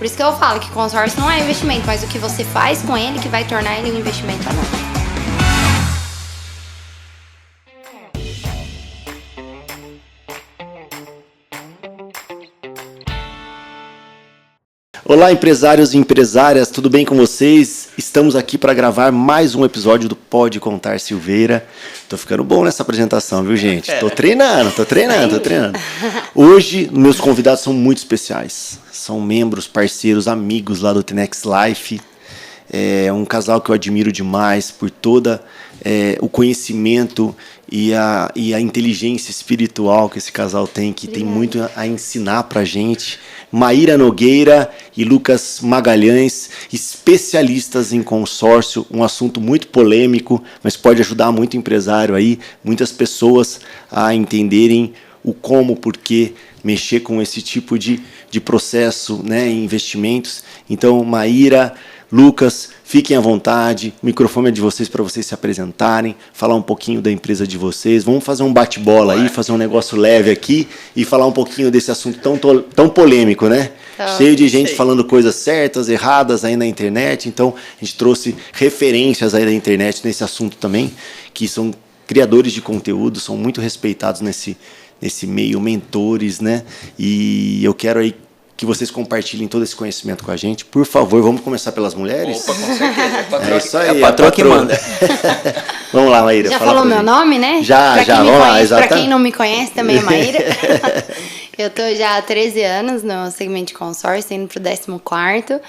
Por isso que eu falo que consórcio não é investimento, mas o que você faz com ele que vai tornar ele um investimento ou não. Olá, empresários e empresárias, tudo bem com vocês? Estamos aqui para gravar mais um episódio do Pode Contar Silveira. Tô ficando bom nessa apresentação, viu, gente? Tô treinando. Hoje, meus convidados são muito especiais. São membros, parceiros, amigos lá do Tenex Life. É um casal que eu admiro demais por toda o conhecimento e a inteligência espiritual que esse casal tem, que tem muito a ensinar pra gente. Maíra Nogueira e Lucas Magalhães, especialistas em consórcio, um assunto muito polêmico, mas pode ajudar muito empresário aí, muitas pessoas a entenderem o como, por que mexer com esse tipo de processo, né, em investimentos. Então, Maíra, Lucas, fiquem à vontade, o microfone é de vocês para vocês se apresentarem, falar um pouquinho da empresa de vocês. Vamos fazer um bate-bola aí, fazer um negócio leve aqui e falar um pouquinho desse assunto tão polêmico, né? Cheio de gente falando coisas certas, erradas aí na internet. Então, a gente trouxe referências aí da internet nesse assunto também, que são criadores de conteúdo, são muito respeitados nesse meio, mentores, né? E eu quero aí que vocês compartilhem todo esse conhecimento com a gente. Por favor, vamos começar pelas mulheres? Opa, com certeza. É isso aí, a patroa que manda. Vamos lá, Maíra. Já falou meu nome, né? Já, vamos lá, exatamente. Pra quem não me conhece, também é Maíra. Eu tô já há 13 anos no segmento de consórcio, indo pro 14º.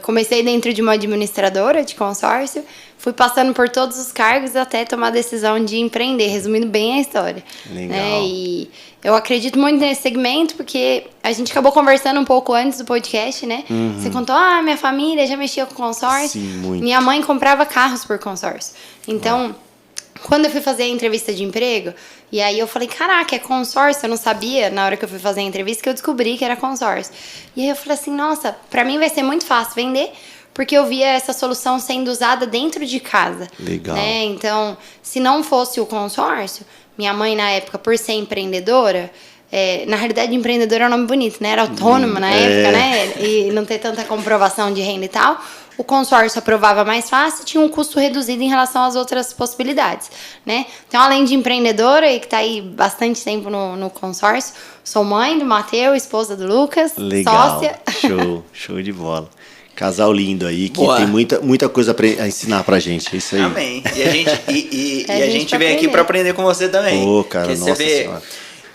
Comecei dentro de uma administradora de consórcio, fui passando por todos os cargos até tomar a decisão de empreender, resumindo bem a história. Legal. E eu acredito muito nesse segmento, porque a gente acabou conversando um pouco antes do podcast, né? Uhum. Você contou, minha família já mexia com consórcio. Sim, muito. Minha mãe comprava carros por consórcio. Então, quando eu fui fazer a entrevista de emprego, e aí eu falei, caraca, é consórcio? Eu não sabia, na hora que eu fui fazer a entrevista, que eu descobri que era consórcio. E aí eu falei assim, nossa, pra mim vai ser muito fácil vender, porque eu via essa solução sendo usada dentro de casa. Legal. Né? Então, se não fosse o consórcio, minha mãe na época, por ser empreendedora, na realidade empreendedora é um nome bonito, né? Era autônoma na época, né? E não ter tanta comprovação de renda e tal. O consórcio aprovava mais fácil e tinha um custo reduzido em relação às outras possibilidades, né? Então, além de empreendedora e que está aí bastante tempo no consórcio, sou mãe do Matheus, esposa do Lucas, legal. Sócia. Show de bola. Casal lindo aí, que Boa. tem muita coisa a ensinar pra gente, é isso aí. Amém. E a gente vem aqui aprender. para aprender com você também. Ô, cara, porque nossa você vê, senhora.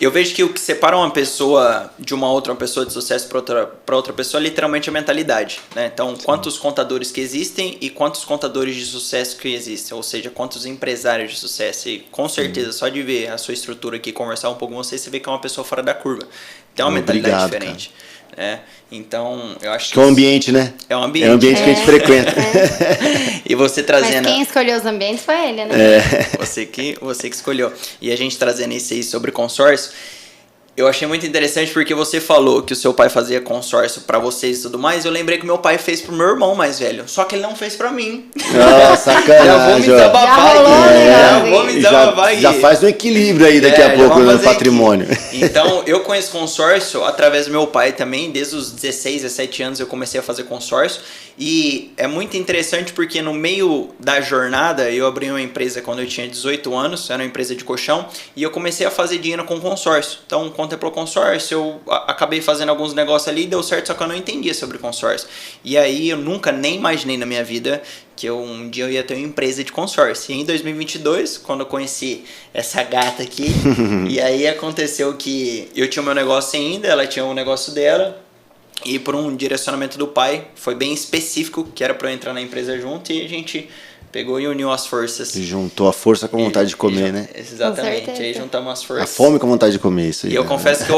eu vejo que o que separa uma pessoa de uma pessoa de sucesso para outra pessoa é literalmente a mentalidade, né? Então, quantos contadores que existem e quantos contadores de sucesso que existem, ou seja, quantos empresários de sucesso. E com certeza, só de ver a sua estrutura aqui, conversar um pouco com você vê que é uma pessoa fora da curva. Tem uma mentalidade diferente. Né? Então, eu acho que é um ambiente, né? É um ambiente. É um ambiente que a gente frequenta. E você trazendo... Mas quem escolheu os ambientes foi ele, né? Você que escolheu. E a gente trazendo isso aí sobre consórcio, eu achei muito interessante porque você falou que o seu pai fazia consórcio pra vocês e tudo mais. Eu lembrei que meu pai fez pro meu irmão mais velho. Só que ele não fez pra mim. Sacanagem. Já vou me desabafar aqui. Já faz um equilíbrio aí daqui a pouco no patrimônio. Aqui. Então, eu conheço consórcio através do meu pai também. Desde os 16, 17 anos eu comecei a fazer consórcio. E é muito interessante porque no meio da jornada, eu abri uma empresa quando eu tinha 18 anos, era uma empresa de colchão, e eu comecei a fazer dinheiro com consórcio. Então, contemplou consórcio, eu acabei fazendo alguns negócios ali, deu certo, só que eu não entendia sobre consórcio. E aí, eu nunca nem imaginei na minha vida que um dia eu ia ter uma empresa de consórcio. E em 2022, quando eu conheci essa gata aqui, e aí aconteceu que eu tinha o meu negócio ainda, ela tinha o negócio dela, e por um direcionamento do pai, foi bem específico, que era para eu entrar na empresa junto, e a gente pegou e uniu as forças. E juntou a força com a vontade de comer, né? Exatamente, aí juntamos as forças. A fome com a vontade de comer, isso aí. E eu confesso que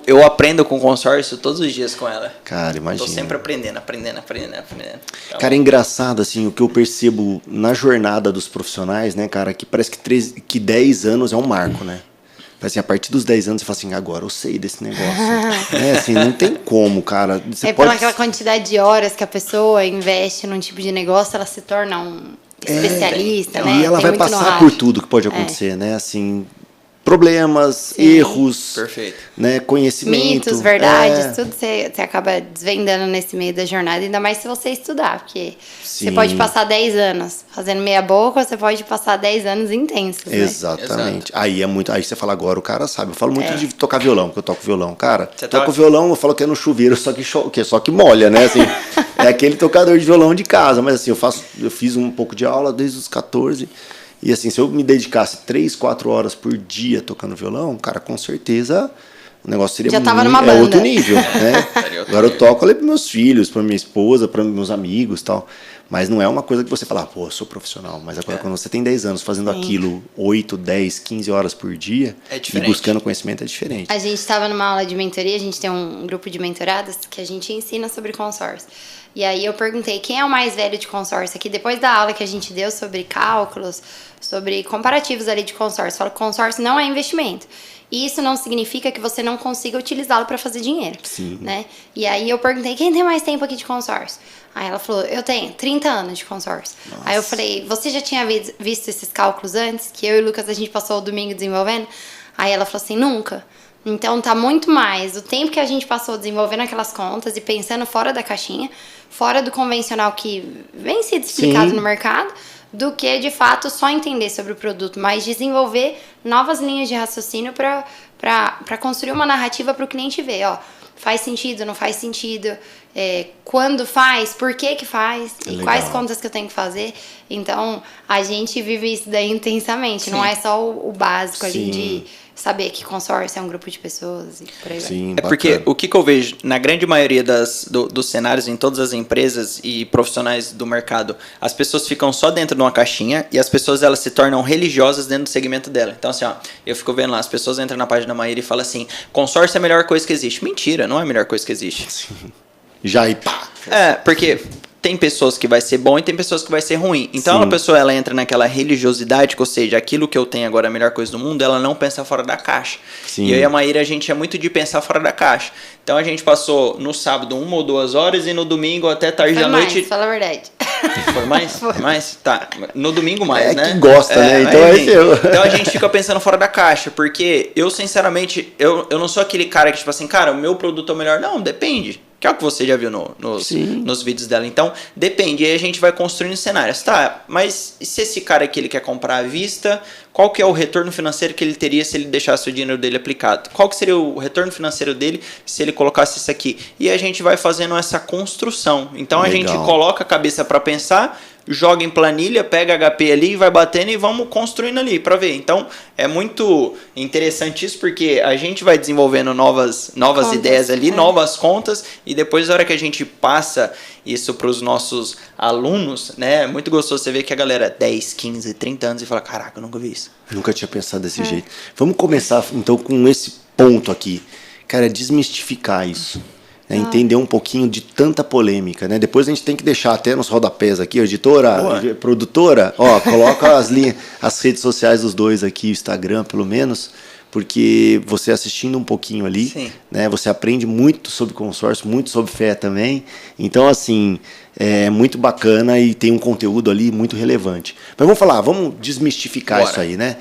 eu aprendo com consórcio todos os dias com ela. Cara, imagina. Tô sempre aprendendo. Então, cara, é engraçado, assim, o que eu percebo na jornada dos profissionais, né, cara, que parece que 10 anos é um marco, né? Assim, a partir dos 10 anos você fala assim, agora eu sei desse negócio. Assim, não tem como, cara. Você pela aquela quantidade de horas que a pessoa investe num tipo de negócio, ela se torna um especialista, né? E ela Tem vai muito passar know-how. por tudo que pode acontecer, né? Assim, problemas, erros, Perfeito. né, conhecimento. Mitos, verdades, tudo você acaba desvendando nesse meio da jornada, ainda mais se você estudar, porque você pode passar 10 anos fazendo meia boca, você pode passar 10 anos intensos, né? Exatamente. Aí você fala, agora o cara sabe. Eu falo muito de tocar violão, que eu toco violão. Cara, Você toco violão, eu falo que é no chuveiro, só que molha, né? Assim, é aquele tocador de violão de casa, mas assim, eu fiz um pouco de aula desde os 14. E assim, se eu me dedicasse 3, 4 horas por dia tocando violão, cara, com certeza o negócio seria já tava numa banda. Outro nível, né? Agora eu toco ali para meus filhos, para minha esposa, para meus amigos e tal. Mas não é uma coisa que você fala, pô, eu sou profissional. Mas agora quando você tem 10 anos fazendo aquilo 8, 10, 15 horas por dia e buscando conhecimento, é diferente. A gente estava numa aula de mentoria, a gente tem um grupo de mentoradas que a gente ensina sobre consórcio. E aí eu perguntei quem é o mais velho de consórcio aqui, depois da aula que a gente deu sobre cálculos, sobre comparativos ali de consórcio. Fala que consórcio não é investimento. E isso não significa que você não consiga utilizá-lo para fazer dinheiro. Sim. Né? E aí eu perguntei, quem tem mais tempo aqui de consórcio? Aí ela falou, eu tenho 30 anos de consórcio. Nossa. Aí eu falei, você já tinha visto esses cálculos antes? Que eu e o Lucas, a gente passou o domingo desenvolvendo? Aí ela falou assim, nunca. Então tá muito mais o tempo que a gente passou desenvolvendo aquelas contas e pensando fora da caixinha, fora do convencional que vem sido explicado no mercado, do que de fato só entender sobre o produto, mas desenvolver novas linhas de raciocínio para construir uma narrativa para o cliente ver, ó, faz sentido, não faz sentido, quando faz, por que faz, e quais contas que eu tenho que fazer. Então a gente vive isso daí intensamente, não é só o básico ali de saber que consórcio é um grupo de pessoas e por aí vai. É porque o que eu vejo na grande maioria dos cenários em todas as empresas e profissionais do mercado, as pessoas ficam só dentro de uma caixinha e as pessoas elas se tornam religiosas dentro do segmento dela. Então assim, ó, eu fico vendo lá, as pessoas entram na página da Maíra e falam assim, consórcio é a melhor coisa que existe. Mentira, não é a melhor coisa que existe. Sim. Já e pá. Porque tem pessoas que vai ser bom e tem pessoas que vai ser ruim. Então a pessoa ela entra naquela religiosidade, ou seja, aquilo que eu tenho agora é a melhor coisa do mundo, ela não pensa fora da caixa. Sim. E eu e a Maíra, a gente é muito de pensar fora da caixa. Então a gente passou no sábado 1 ou 2 horas e no domingo até tarde da noite. Fala a verdade. Foi mais? Foi mais? Tá. No domingo mais, né? Que gosta, né? Então então a gente fica pensando fora da caixa, porque eu, sinceramente, eu não sou aquele cara que, tipo assim, cara, o meu produto é o melhor. Não, depende. Que é o que você já viu nos vídeos dela. Então, depende. E aí a gente vai construindo cenários. Tá, mas e se esse cara aqui ele quer comprar à vista, qual que é o retorno financeiro que ele teria se ele deixasse o dinheiro dele aplicado? Qual que seria o retorno financeiro dele se ele colocasse isso aqui? E a gente vai fazendo essa construção. Então, a gente coloca a cabeça para pensar, joga em planilha, pega HP ali, vai batendo e vamos construindo ali para ver. Então, é muito interessante isso, porque a gente vai desenvolvendo novas ideias ali, novas contas, e depois, na hora que a gente passa isso para os nossos alunos, né, é muito gostoso você ver que a galera 10, 15, 30 anos e fala, caraca, eu nunca vi isso. Nunca tinha pensado desse jeito. Vamos começar, então, com esse ponto aqui. Cara, desmistificar isso. Entender um pouquinho de tanta polêmica, né? Depois a gente tem que deixar até nos rodapés aqui, editora, produtora, ó, coloca as redes sociais dos dois aqui, o Instagram pelo menos, porque você assistindo um pouquinho ali, né? Você aprende muito sobre consórcio, muito sobre fé também. Então, assim, é muito bacana e tem um conteúdo ali muito relevante. Mas vamos desmistificar isso aí, né?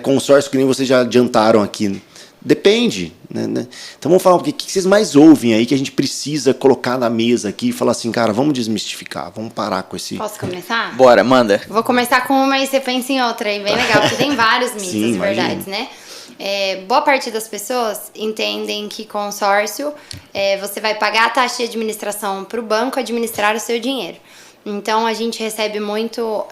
Consórcio, que nem vocês já adiantaram aqui, depende, né? Então vamos falar o que vocês mais ouvem aí que a gente precisa colocar na mesa aqui e falar assim, cara, vamos desmistificar, vamos parar com esse... Posso começar? Bora, manda. Vou começar com uma e você pensa em outra aí, bem legal, porque tem vários mitos e verdades, né? Boa parte das pessoas entendem que consórcio, você vai pagar a taxa de administração para o banco administrar o seu dinheiro. Então a gente recebe muito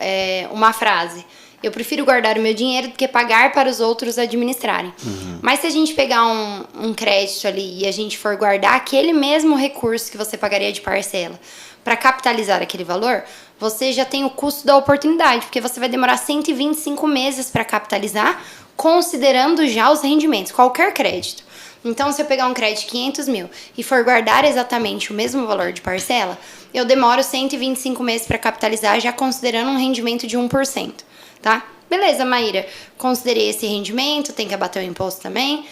uma frase: eu prefiro guardar o meu dinheiro do que pagar para os outros administrarem. Mas se a gente pegar um crédito ali e a gente for guardar aquele mesmo recurso que você pagaria de parcela para capitalizar aquele valor, você já tem o custo da oportunidade, porque você vai demorar 125 meses para capitalizar, considerando já os rendimentos, qualquer crédito. Então, se eu pegar um crédito de 500 mil e for guardar exatamente o mesmo valor de parcela, eu demoro 125 meses para capitalizar, já considerando um rendimento de 1%. Tá? Beleza, Maíra, considerei esse rendimento, tem que abater o imposto também.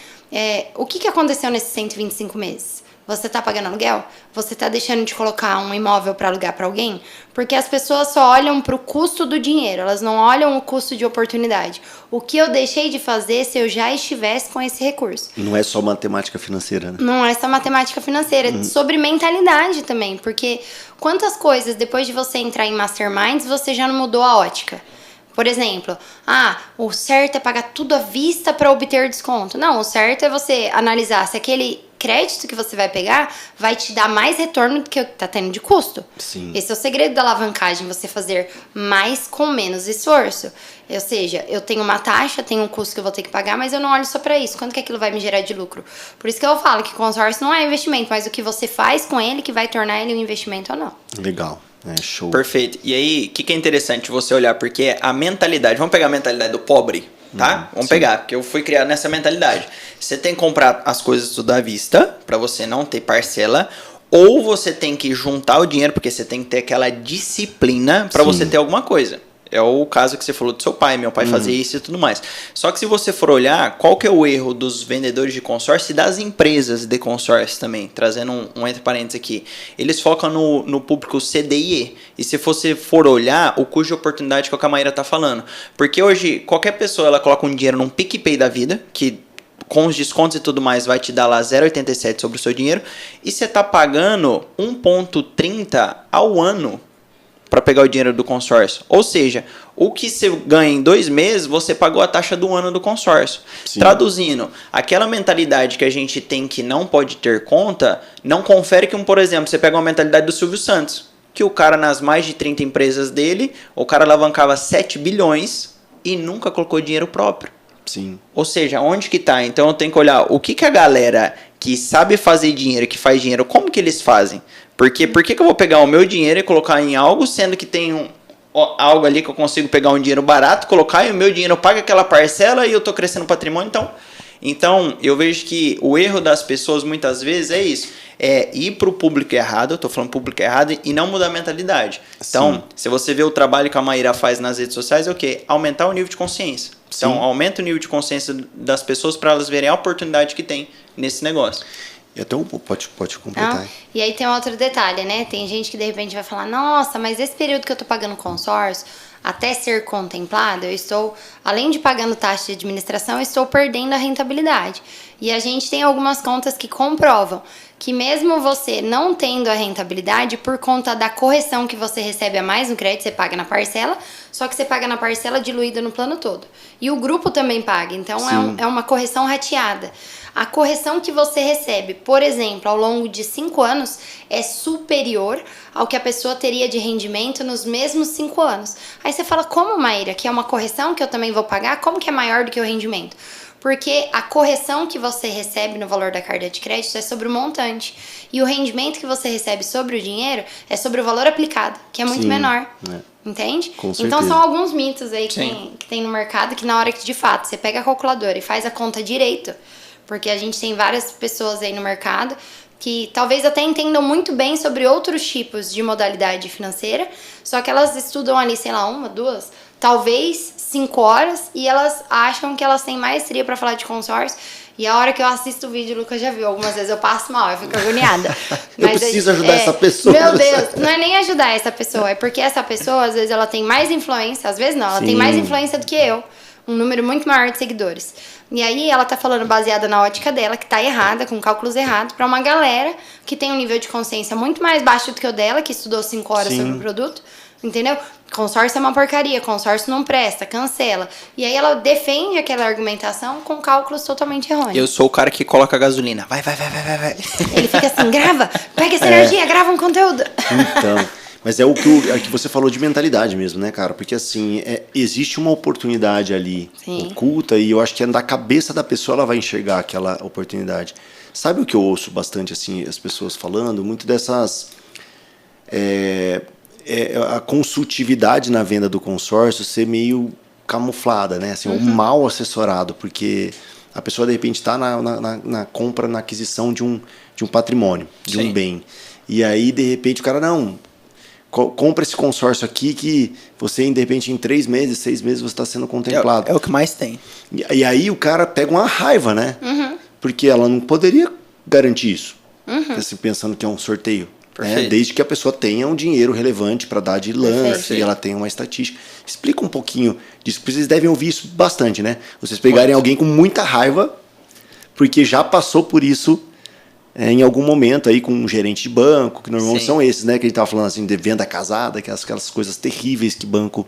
O que aconteceu nesses 125 meses? Você tá pagando aluguel? Você tá deixando de colocar um imóvel para alugar para alguém? Porque as pessoas só olham para o custo do dinheiro, elas não olham o custo de oportunidade. O que eu deixei de fazer se eu já estivesse com esse recurso? Não é só matemática financeira, né? Não é só matemática financeira, é sobre mentalidade também. Porque quantas coisas, depois de você entrar em masterminds, você já não mudou a ótica? Por exemplo, o certo é pagar tudo à vista para obter desconto. Não, o certo é você analisar se aquele crédito que você vai pegar vai te dar mais retorno do que o que está tendo de custo. Sim. Esse é o segredo da alavancagem, você fazer mais com menos esforço. Ou seja, eu tenho uma taxa, tenho um custo que eu vou ter que pagar, mas eu não olho só para isso. Quanto que aquilo vai me gerar de lucro? Por isso que eu falo que consórcio não é investimento, mas o que você faz com ele que vai tornar ele um investimento ou não. Legal. Show. Perfeito. E aí, o que é interessante você olhar? Porque a mentalidade... Vamos pegar a mentalidade do pobre, tá? Vamos pegar, porque eu fui criado nessa mentalidade. Você tem que comprar as coisas tudo à vista, para você não ter parcela, ou você tem que juntar o dinheiro, porque você tem que ter aquela disciplina para você ter alguma coisa. É o caso que você falou do seu pai, meu pai fazia isso e tudo mais. Só que se você for olhar, qual que é o erro dos vendedores de consórcio e das empresas de consórcio também, trazendo um entre parênteses aqui, eles focam no público CDI. E se você for olhar, o custo de oportunidade que a Maíra tá falando. Porque hoje, qualquer pessoa, ela coloca um dinheiro num PicPay da vida, que com os descontos e tudo mais vai te dar lá 0,87 sobre o seu dinheiro, e você tá pagando 1,30 ao ano para pegar o dinheiro do consórcio. Ou seja, o que você ganha em 2 meses, você pagou a taxa do ano do consórcio. Sim. Traduzindo, aquela mentalidade que a gente tem que não pode ter conta, não confere que, por exemplo, você pega uma mentalidade do Silvio Santos, que o cara nas mais de 30 empresas dele, o cara alavancava 7 bilhões e nunca colocou dinheiro próprio. Sim. Ou seja, onde que tá? Então eu tenho que olhar o que a galera que sabe fazer dinheiro, que faz dinheiro, como que eles fazem? Porque por que eu vou pegar o meu dinheiro e colocar em algo, sendo que tem algo ali que eu consigo pegar um dinheiro barato, colocar e o meu dinheiro paga aquela parcela e eu tô crescendo o patrimônio? Então eu vejo que o erro das pessoas muitas vezes é isso. É ir pro público errado, eu tô falando público errado, e não mudar a mentalidade. Então, se você vê o trabalho que a Maíra faz nas redes sociais, é o quê? Aumentar o nível de consciência. Então, aumenta o nível de consciência das pessoas para elas verem a oportunidade que tem nesse negócio. E até pode completar. E aí tem outro detalhe, né? Tem gente que de repente vai falar, nossa, mas esse período que eu tô pagando consórcio, até ser contemplado, eu estou, além de pagando taxa de administração, eu estou perdendo a rentabilidade. E a gente tem algumas contas que comprovam que mesmo você não tendo a rentabilidade, por conta da correção que você recebe a mais no crédito, você paga na parcela, só que você paga na parcela diluída no plano todo. E o grupo também paga, então é uma correção rateada. A correção que você recebe, por exemplo, ao longo de 5 anos, é superior ao que a pessoa teria de rendimento nos mesmos 5 anos. Aí você fala, como, Maíra, que é uma correção que eu também vou pagar? Como que é maior do que o rendimento? Porque a correção que você recebe no valor da carta de crédito é sobre o montante. E o rendimento que você recebe sobre o dinheiro é sobre o valor aplicado, que é muito menor. Entende? Com certeza. Então são alguns mitos aí que tem no mercado que na hora que de fato você pega a calculadora e faz a conta direito, porque a gente tem várias pessoas aí no mercado que talvez até entendam muito bem sobre outros tipos de modalidade financeira, só que elas estudam ali, sei lá, 1, 2, talvez 5 horas, e elas acham que elas têm maestria para falar de consórcio. E a hora que eu assisto o vídeo, o Lucas já viu, algumas vezes eu passo mal, eu fico agoniada. Eu preciso ajudar essa pessoa. Meu Deus, não é nem ajudar essa pessoa, é porque essa pessoa, às vezes, ela tem mais influência, às vezes não, ela tem mais influência do que eu. Um número muito maior de seguidores. E aí ela tá falando baseada na ótica dela, que tá errada, com cálculos errados, pra uma galera que tem um nível de consciência muito mais baixo do que o dela, que estudou 5 horas sobre o produto, entendeu? Consórcio é uma porcaria, consórcio não presta, cancela. E aí ela defende aquela argumentação com cálculos totalmente errôneos. Eu sou o cara que coloca gasolina. Vai. Ele fica assim, grava, pega essa energia, grava um conteúdo. Então... Mas é o que você falou de mentalidade mesmo, né, cara? Porque, assim, existe uma oportunidade ali oculta e eu acho que é da cabeça da pessoa ela vai enxergar aquela oportunidade. Sabe o que eu ouço bastante, assim, as pessoas falando? Muito dessas... a consultividade na venda do consórcio ser meio camuflada, né? Assim, ou mal assessorado, porque a pessoa, de repente, está na compra, na aquisição de um patrimônio, de um bem. E aí, de repente, o cara, não... compra esse consórcio aqui que você, de repente, em 3 meses, 6 meses, você está sendo contemplado. É o que mais tem. E aí o cara pega uma raiva, né? Porque ela não poderia garantir isso. assim, pensando que é um sorteio. Perfeito. Desde que a pessoa tenha um dinheiro relevante para dar de lance Perfeito. e ela tenha uma estatística. Explica um pouquinho disso, porque vocês devem ouvir isso bastante, né? Vocês pegarem alguém com muita raiva, porque já passou por isso em algum momento aí com um gerente de banco, que normalmente Sim. são esses, né? Que a gente tava falando assim, de venda casada, aquelas coisas terríveis que banco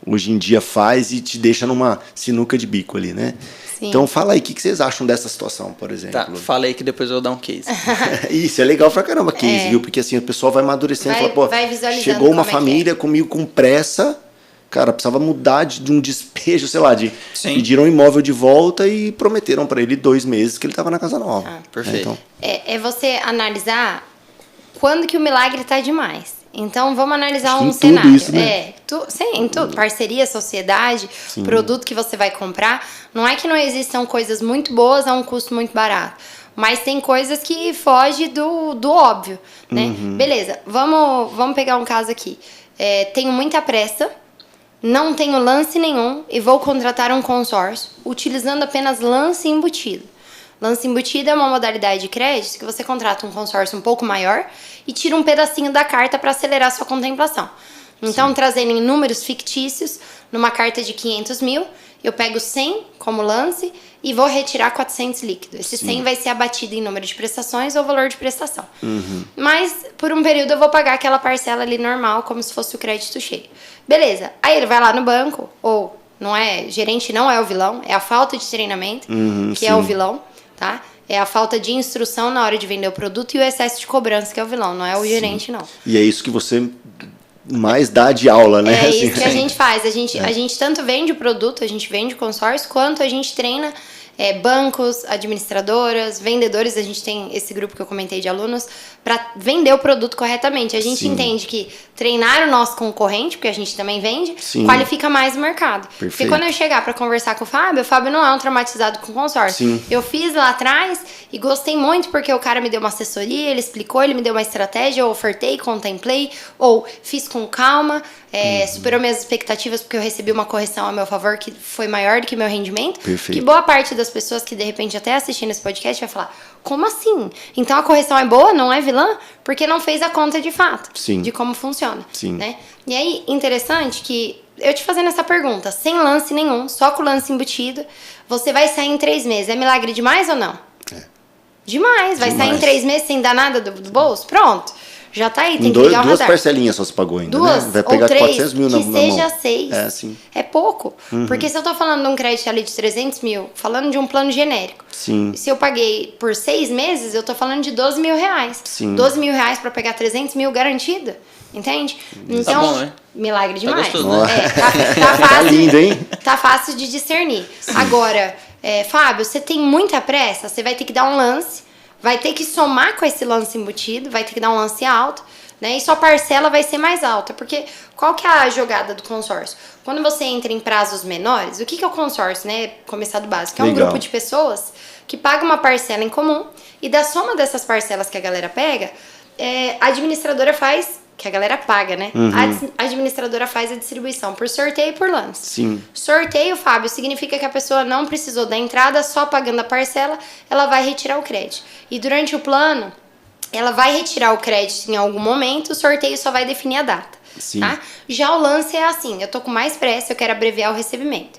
hoje em dia faz e te deixa numa sinuca de bico ali, né? Sim. Então fala aí, o que vocês acham dessa situação, por exemplo? Tá, falei que depois eu vou dar um case. Isso é legal pra caramba, case, viu? Porque assim, o pessoal vai amadurecendo e fala, pô, vai visualizando chegou uma como é que família comigo com pressa, cara, precisava mudar de um despejo, sei lá, Sim. pediram um imóvel de volta e prometeram pra ele 2 meses que ele tava na casa nova. Perfeito. Então, É você analisar quando que o milagre tá demais. Então, vamos analisar Acho que um em tudo cenário. isso, né? Sim, em tudo. Parceria, sociedade, produto que você vai comprar. Não é que não existam coisas muito boas a um custo muito barato. Mas tem coisas que fogem do óbvio, né? Beleza, vamos pegar um caso aqui. Tenho muita pressa, não tenho lance nenhum e vou contratar um consórcio utilizando apenas lance embutido. Lance embutido é uma modalidade de crédito que você contrata um consórcio um pouco maior e tira um pedacinho da carta para acelerar sua contemplação. Então, trazendo em números fictícios, numa carta de 500 mil, eu pego 100 como lance e vou retirar 400 líquido. Esse 100 vai ser abatido em número de prestações ou valor de prestação. Mas, por um período, eu vou pagar aquela parcela ali normal, como se fosse o crédito cheio. Beleza. Aí ele vai lá no banco, ou gerente não é o vilão, é a falta de treinamento que é o vilão. Tá? É a falta de instrução na hora de vender o produto e o excesso de cobrança que é o vilão, não é o gerente, não. e é isso que você mais dá de aula, né? É Assim, isso que a gente faz. A gente tanto vende o produto, a gente vende consórcio, quanto a gente treina bancos, administradoras, vendedores. A gente tem esse grupo que eu comentei de alunos para vender o produto corretamente. A gente entende que treinar o nosso concorrente, porque a gente também vende, qualifica mais o mercado. Perfeito. Porque quando eu chegar para conversar com o Fábio não é um traumatizado com consórcio. Eu fiz lá atrás e gostei muito porque o cara me deu uma assessoria, ele explicou, ele me deu uma estratégia, eu ofertei, contemplei, ou fiz com calma, superou minhas expectativas porque eu recebi uma correção a meu favor que foi maior do que meu rendimento. Perfeito. Que boa parte das pessoas que de repente até assistindo esse podcast vai falar, como assim? Então a correção é boa, não é vilã? Porque não fez a conta de fato de como funciona. Né? E aí, interessante que eu te fazendo essa pergunta, sem lance nenhum, só com o lance embutido, você vai sair em 3 meses. É milagre demais ou não? Demais. Vai sair em 3 meses sem dar nada do bolso? Pronto. Já tá aí, tem que ligar o radar. 2 parcelinhas só se pagou ainda, Duas, né? Vai pegar ou 3, 400 mil na mão. que seja 6. Sim. É pouco. Porque se eu tô falando de um crédito ali de 300 mil, falando de um plano genérico. Sim. Se eu paguei por 6 meses, eu tô falando de 12 mil reais. Sim. 12 mil reais pra pegar 300 mil garantido. Entende? Então, tá bom, né? Milagre demais. Tá gostoso, né? Tá fácil, lindo, hein? Tá fácil de discernir. Agora, Fábio, você tem muita pressa, você vai ter que dar um lance, vai ter que somar com esse lance embutido, vai ter que dar um lance alto, né? E sua parcela vai ser mais alta. Porque qual que é a jogada do consórcio? Quando você entra em prazos menores, o que é o consórcio, né? Começar do básico. É um grupo de pessoas que paga uma parcela em comum e da soma dessas parcelas que a galera pega, a administradora faz, que a galera paga, né? A administradora faz a distribuição por sorteio e por lance. Sim. Sorteio, Fábio, significa que a pessoa não precisou da entrada, só pagando a parcela, ela vai retirar o crédito. E durante o plano, ela vai retirar o crédito em algum momento, o sorteio só vai definir a data. Tá? Já o lance é assim, eu tô com mais pressa, eu quero abreviar o recebimento.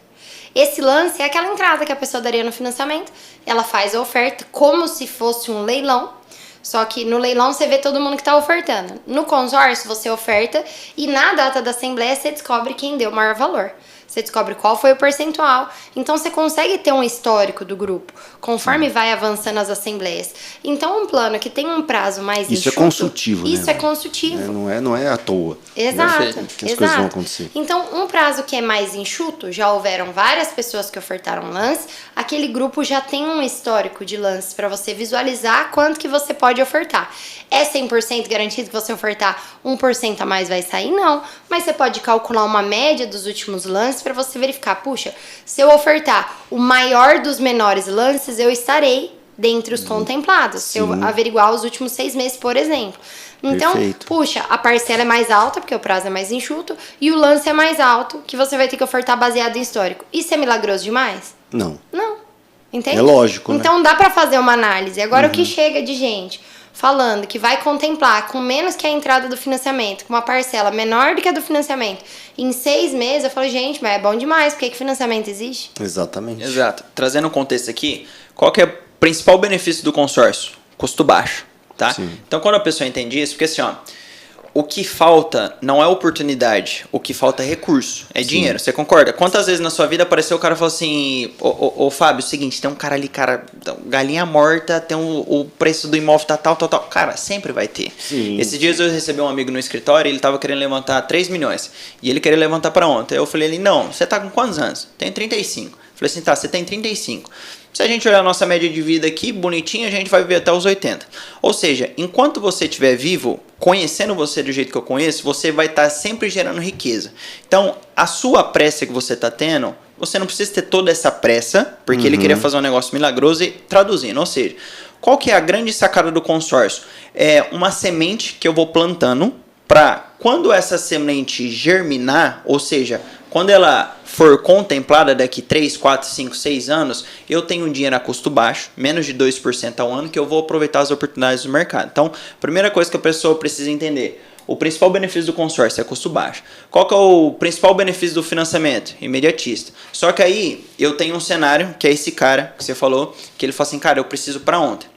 Esse lance é aquela entrada que a pessoa daria no financiamento, ela faz a oferta como se fosse um leilão, só que no leilão você vê todo mundo que está ofertando. No consórcio você oferta e na data da assembleia você descobre quem deu o maior valor. Você descobre qual foi o percentual. Então você consegue ter um histórico do grupo, conforme vai avançando as assembleias. Então um plano que tem um prazo mais enxuto... Isso é consultivo, Isso né? é consultivo. Não é à toa. Exato. Que as coisas vão acontecer. Então, um prazo que é mais enxuto, já houveram várias pessoas que ofertaram lance, aquele grupo já tem um histórico de lances para você visualizar quanto que você pode ofertar. É 100% garantido que você ofertar 1% a mais vai sair? Não. Mas você pode calcular uma média dos últimos lances para você verificar, puxa, se eu ofertar o maior dos menores lances, eu estarei dentre os contemplados. Se eu averiguar os últimos 6 meses, por exemplo. Então, puxa, a parcela é mais alta, porque o prazo é mais enxuto, e o lance é mais alto, que você vai ter que ofertar baseado em histórico. Isso é milagroso demais? Não. Não. Entende? É lógico, então, dá pra fazer uma análise. Agora, o que chega de gente? falando que vai contemplar com menos que a entrada do financiamento, com uma parcela menor do que a do financiamento, em 6 meses, eu falo, gente, mas é bom demais, por que financiamento existe? Exatamente. Exato. Trazendo um contexto aqui, qual que é o principal benefício do consórcio? Custo baixo, tá? Sim. Então, quando a pessoa entende isso, porque assim, ó, o que falta não é oportunidade, o que falta é recurso, é dinheiro, você concorda? Quantas vezes na sua vida apareceu o cara e falou assim, ô Fábio, é o seguinte, tem um cara ali, cara, galinha morta, tem o preço do imóvel tá tal. Cara, sempre vai ter. Sim. Esses dias eu recebi um amigo no escritório e ele tava querendo levantar 3 milhões, e ele queria levantar pra ontem. Eu falei, não, você tá com quantos anos? Tenho 35. Falei assim, tá, você tem 35. Se a gente olhar a nossa média de vida aqui, bonitinha, a gente vai viver até os 80. Ou seja, enquanto você estiver vivo, conhecendo você do jeito que eu conheço, você vai estar sempre gerando riqueza. Então, a sua pressa que você está tendo, você não precisa ter toda essa pressa, porque ele queria fazer um negócio milagroso e traduzindo. Ou seja, qual que é a grande sacada do consórcio? É uma semente que eu vou plantando para quando essa semente germinar, ou seja, quando ela for contemplada daqui 3, 4, 5, 6 anos, eu tenho um dinheiro a custo baixo, menos de 2% ao ano, que eu vou aproveitar as oportunidades do mercado. Então, primeira coisa que a pessoa precisa entender, o principal benefício do consórcio é custo baixo. Qual que é o principal benefício do financiamento? Imediatista. Só que aí, eu tenho um cenário, que é esse cara que você falou, que ele fala assim, cara, eu preciso para ontem.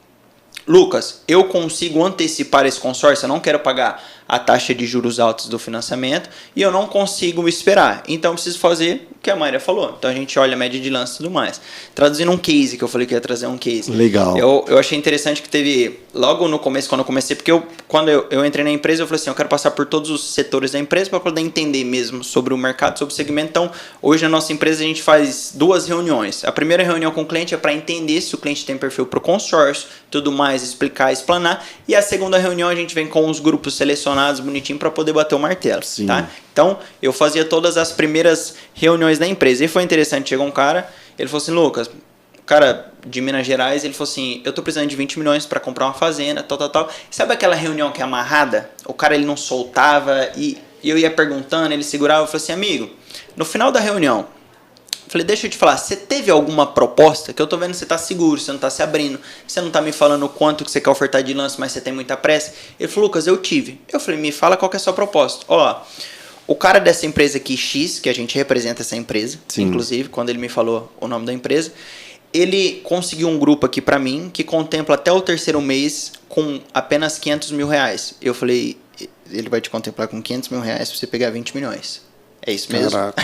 Lucas, eu consigo antecipar esse consórcio, eu não quero pagar a taxa de juros altos do financiamento e eu não consigo esperar. Então eu preciso fazer o que a Mayra falou. Então a gente olha a média de lance e tudo mais. Traduzindo um case, que eu falei que ia trazer um case. Legal. Eu achei interessante que teve, logo no começo, quando eu comecei, porque quando eu entrei na empresa, eu falei assim, eu quero passar por todos os setores da empresa para poder entender mesmo sobre o mercado, sobre o segmento. Então, hoje na nossa empresa a gente faz 2 reuniões. A primeira reunião com o cliente é para entender se o cliente tem perfil para o consórcio, tudo mais, explicar, explanar. E a segunda reunião a gente vem com os grupos selecionados bonitinho para poder bater o martelo, tá? Então, eu fazia todas as primeiras reuniões da empresa. E foi interessante, chegou um cara, ele falou assim, Lucas, cara de Minas Gerais, ele falou assim, eu tô precisando de 20 milhões para comprar uma fazenda, tal. Sabe aquela reunião que é amarrada? O cara, ele não soltava e eu ia perguntando, ele segurava, eu falei assim, amigo, no final da reunião, falei, deixa eu te falar, você teve alguma proposta? Que eu tô vendo que você tá seguro, você não tá se abrindo, você não tá me falando o quanto que você quer ofertar de lance, mas você tem muita pressa. Ele falou, Lucas, eu tive. Eu falei, me fala qual que é a sua proposta. Ó, o cara dessa empresa aqui, X, que a gente representa essa empresa, inclusive, quando ele me falou o nome da empresa, ele conseguiu um grupo aqui pra mim, que contempla até o 3º mês com apenas 500 mil reais. Eu falei, ele vai te contemplar com 500 mil reais pra você pegar 20 milhões. É isso mesmo? Caraca.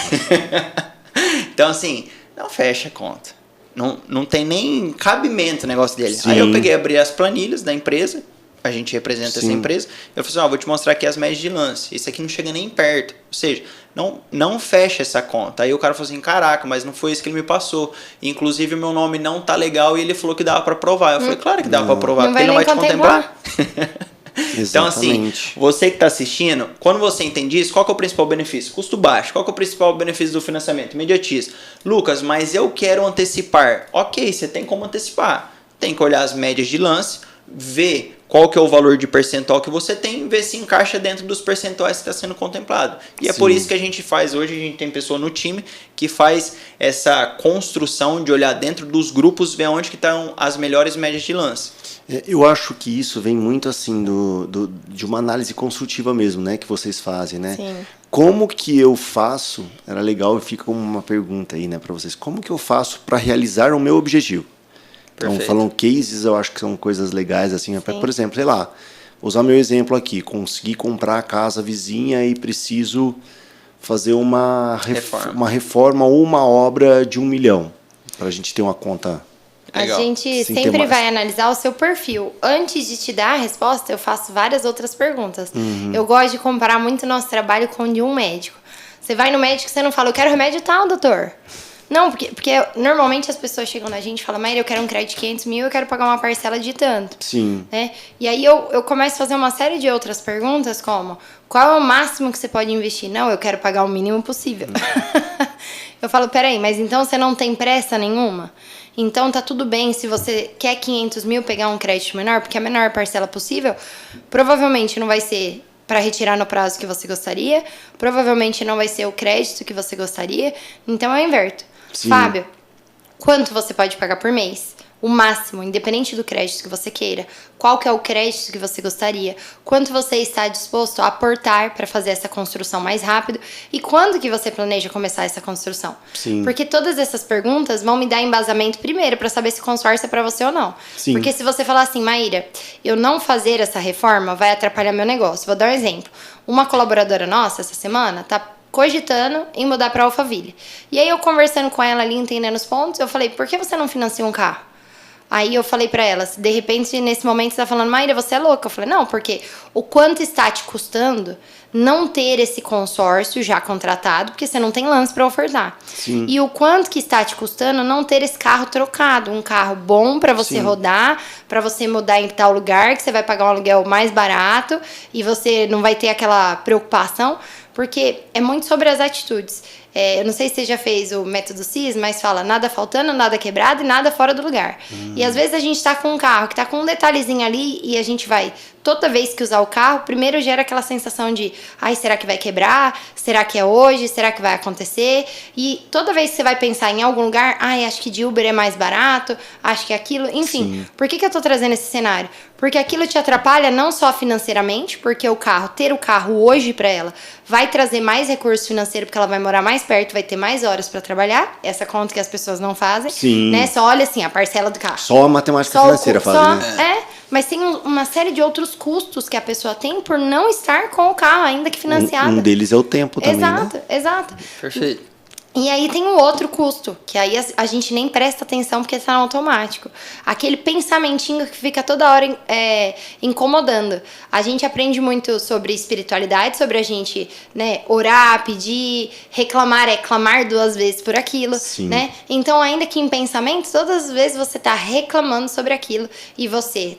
Então, assim, não fecha a conta. Não tem nem cabimento o negócio dele. Sim. Aí eu peguei, abri as planilhas da empresa, a gente representa essa empresa, eu falei assim, vou te mostrar aqui as médias de lance. Isso aqui não chega nem perto. Ou seja, não fecha essa conta. Aí o cara falou assim, caraca, mas não foi isso que ele me passou. Inclusive, o meu nome não tá legal e ele falou que dava pra provar. Eu falei, claro que dava pra provar, porque ele não vai te contemplar. Então, assim, você que está assistindo, quando você entende isso, qual que é o principal benefício? Custo baixo. Qual que é o principal benefício do financiamento? Imediatista. Lucas, mas eu quero antecipar. Ok, você tem como antecipar. Tem que olhar as médias de lance, ver qual que é o valor de percentual que você tem, ver se encaixa dentro dos percentuais que está sendo contemplado. E é por isso que a gente faz hoje, a gente tem pessoa no time que faz essa construção de olhar dentro dos grupos, ver onde que estão as melhores médias de lance. Eu acho que isso vem muito assim de uma análise consultiva mesmo, né, que vocês fazem, né? Sim. Como que eu faço? Era legal, fica uma pergunta aí, né, para vocês. Como que eu faço para realizar o meu objetivo? Então, falando cases, eu acho que são coisas legais assim, por exemplo, sei lá, vou usar meu exemplo aqui, consegui comprar a casa vizinha e preciso fazer uma reforma ou uma obra de 1 milhão, para a gente ter uma conta. Legal. A gente sempre vai analisar o seu perfil. Antes de te dar a resposta, eu faço várias outras perguntas. Eu gosto de comparar muito o nosso trabalho com o de um médico. Você vai no médico e você não fala, eu quero remédio tal, doutor. Não, porque normalmente as pessoas chegam na gente e falam, Maíra, eu quero um crédito de 500 mil, eu quero pagar uma parcela de tanto. Sim. Né? E aí eu começo a fazer uma série de outras perguntas, como, qual é o máximo que você pode investir? Não, eu quero pagar o mínimo possível. Eu falo, peraí, mas então você não tem pressa nenhuma? Então tá tudo bem se você quer 500 mil pegar um crédito menor, porque a menor parcela possível provavelmente não vai ser para retirar no prazo que você gostaria, provavelmente não vai ser o crédito que você gostaria, então eu inverto. Sim. Fábio, quanto você pode pagar por mês? o máximo, independente do crédito que você queira, qual que é o crédito que você gostaria, quanto você está disposto a aportar para fazer essa construção mais rápido e quando que você planeja começar essa construção. Sim. Porque todas essas perguntas vão me dar embasamento primeiro para saber se o consórcio é para você ou não. Sim. Porque se você falar assim, Maíra, eu não fazer essa reforma vai atrapalhar meu negócio. Vou dar um exemplo. Uma colaboradora nossa essa semana tá cogitando em mudar para Alphaville. E aí eu conversando com ela ali, entendendo os pontos, eu falei, por que você não financia um carro? Aí eu falei pra ela, se de repente nesse momento você tá falando, Maíra, você é louca. Eu falei, não, porque o quanto está te custando não ter esse consórcio já contratado, porque você não tem lance pra ofertar. Sim. E o quanto que está te custando não ter esse carro trocado, um carro bom pra você Sim. rodar, pra você mudar em tal lugar, que você vai pagar um aluguel mais barato e você não vai ter aquela preocupação, porque é muito sobre as atitudes. Eu não sei se você já fez o método CIS, mas fala nada faltando, nada quebrado e nada fora do lugar. E às vezes a gente tá com um carro que tá com um detalhezinho ali e a gente vai, toda vez que usar o carro, primeiro gera aquela sensação de, ai, será que vai quebrar? Será que é hoje? Será que vai acontecer? E toda vez que você vai pensar em algum lugar, ai, acho que de Uber é mais barato, acho que aquilo, enfim. Sim. Por que eu tô trazendo esse cenário? Porque aquilo te atrapalha não só financeiramente, porque o carro, ter o carro hoje para ela, vai trazer mais recurso financeiro, porque ela vai morar mais perto, vai ter mais horas para trabalhar, essa conta que as pessoas não fazem, Sim. né? Só olha assim, a parcela do carro. Só a matemática financeira faz, né? Mas tem uma série de outros custos que a pessoa tem por não estar com o carro, ainda que financiado. Um deles é o tempo também, Exato, né? exato. Perfeito. E aí tem um outro custo, que aí a gente nem presta atenção porque está no automático. Aquele pensamentinho que fica toda hora incomodando. A gente aprende muito sobre espiritualidade, sobre a gente, né, orar, pedir, reclamar, clamar 2 vezes por aquilo, Sim. né? Então, ainda que em pensamento, todas as vezes você está reclamando sobre aquilo e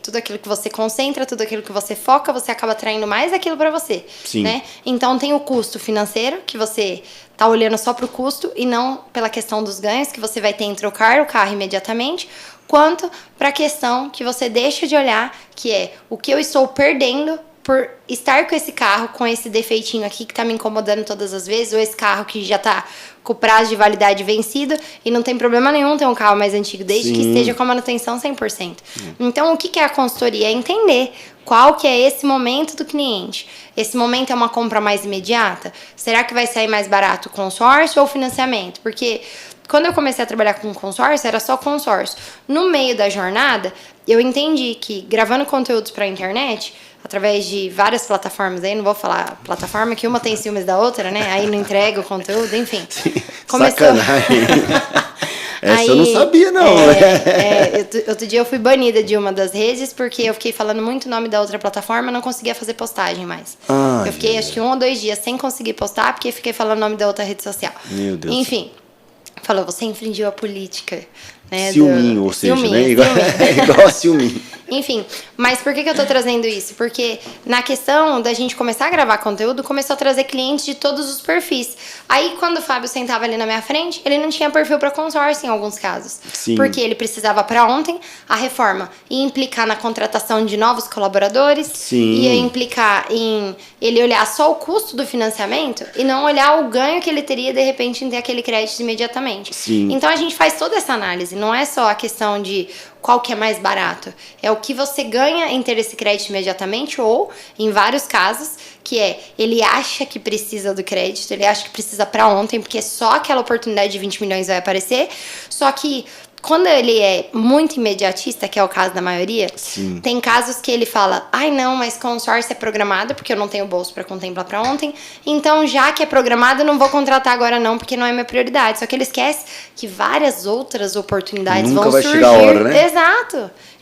tudo aquilo que você concentra, tudo aquilo que você foca, você acaba atraindo mais aquilo para você, Sim. né? Então, tem o custo financeiro, que você tá olhando só pro custo e não pela questão dos ganhos que você vai ter em trocar o carro imediatamente, quanto para a questão que você deixa de olhar, que é o que eu estou perdendo por estar com esse carro, com esse defeitinho aqui que tá me incomodando todas as vezes, ou esse carro que já tá com o prazo de validade vencido e não tem problema nenhum ter um carro mais antigo, desde Sim. que esteja com a manutenção 100%. Então, o que é a consultoria? É entender qual que é esse momento do cliente. Esse momento é uma compra mais imediata? Será que vai sair mais barato o consórcio ou o financiamento? Porque quando eu comecei a trabalhar com consórcio, era só consórcio. No meio da jornada, eu entendi que gravando conteúdos para a internet, através de várias plataformas, aí não vou falar plataforma, que uma tem ciúmes da outra, né? Aí não entrega o conteúdo, enfim. Sacanagem. Essa eu não sabia, não. Outro dia eu fui banida de uma das redes porque eu fiquei falando muito o nome da outra plataforma, não conseguia fazer postagem mais. Eu fiquei acho que 1 ou 2 dias sem conseguir postar porque fiquei falando o nome da outra rede social. Meu Deus. Enfim, falou, você infringiu a política. Né, ciúminho, ou seja, ciúminho, né? Igual a ciúminho. Enfim, mas por que eu tô trazendo isso? Porque na questão da gente começar a gravar conteúdo, começou a trazer clientes de todos os perfis. Aí, quando o Fábio sentava ali na minha frente, ele não tinha perfil para consórcio em alguns casos. Sim. Porque ele precisava para ontem a reforma. Ia implicar na contratação de novos colaboradores. Sim. Ia implicar em ele olhar só o custo do financiamento e não olhar o ganho que ele teria, de repente, em ter aquele crédito imediatamente. Sim. Então, a gente faz toda essa análise. Não é só a questão de qual que é mais barato. É o que você ganha em ter esse crédito imediatamente ou, em vários casos, que ele acha que precisa do crédito, ele acha que precisa para ontem, porque só aquela oportunidade de 20 milhões vai aparecer. Só que quando ele é muito imediatista, que é o caso da maioria, Sim. tem casos que ele fala, ai não, mas consórcio é programado, porque eu não tenho bolso para contemplar para ontem, então já que é programado, não vou contratar agora não, porque não é minha prioridade. Só que ele esquece que várias outras oportunidades Nunca vão vai surgir. chegar a hora, né?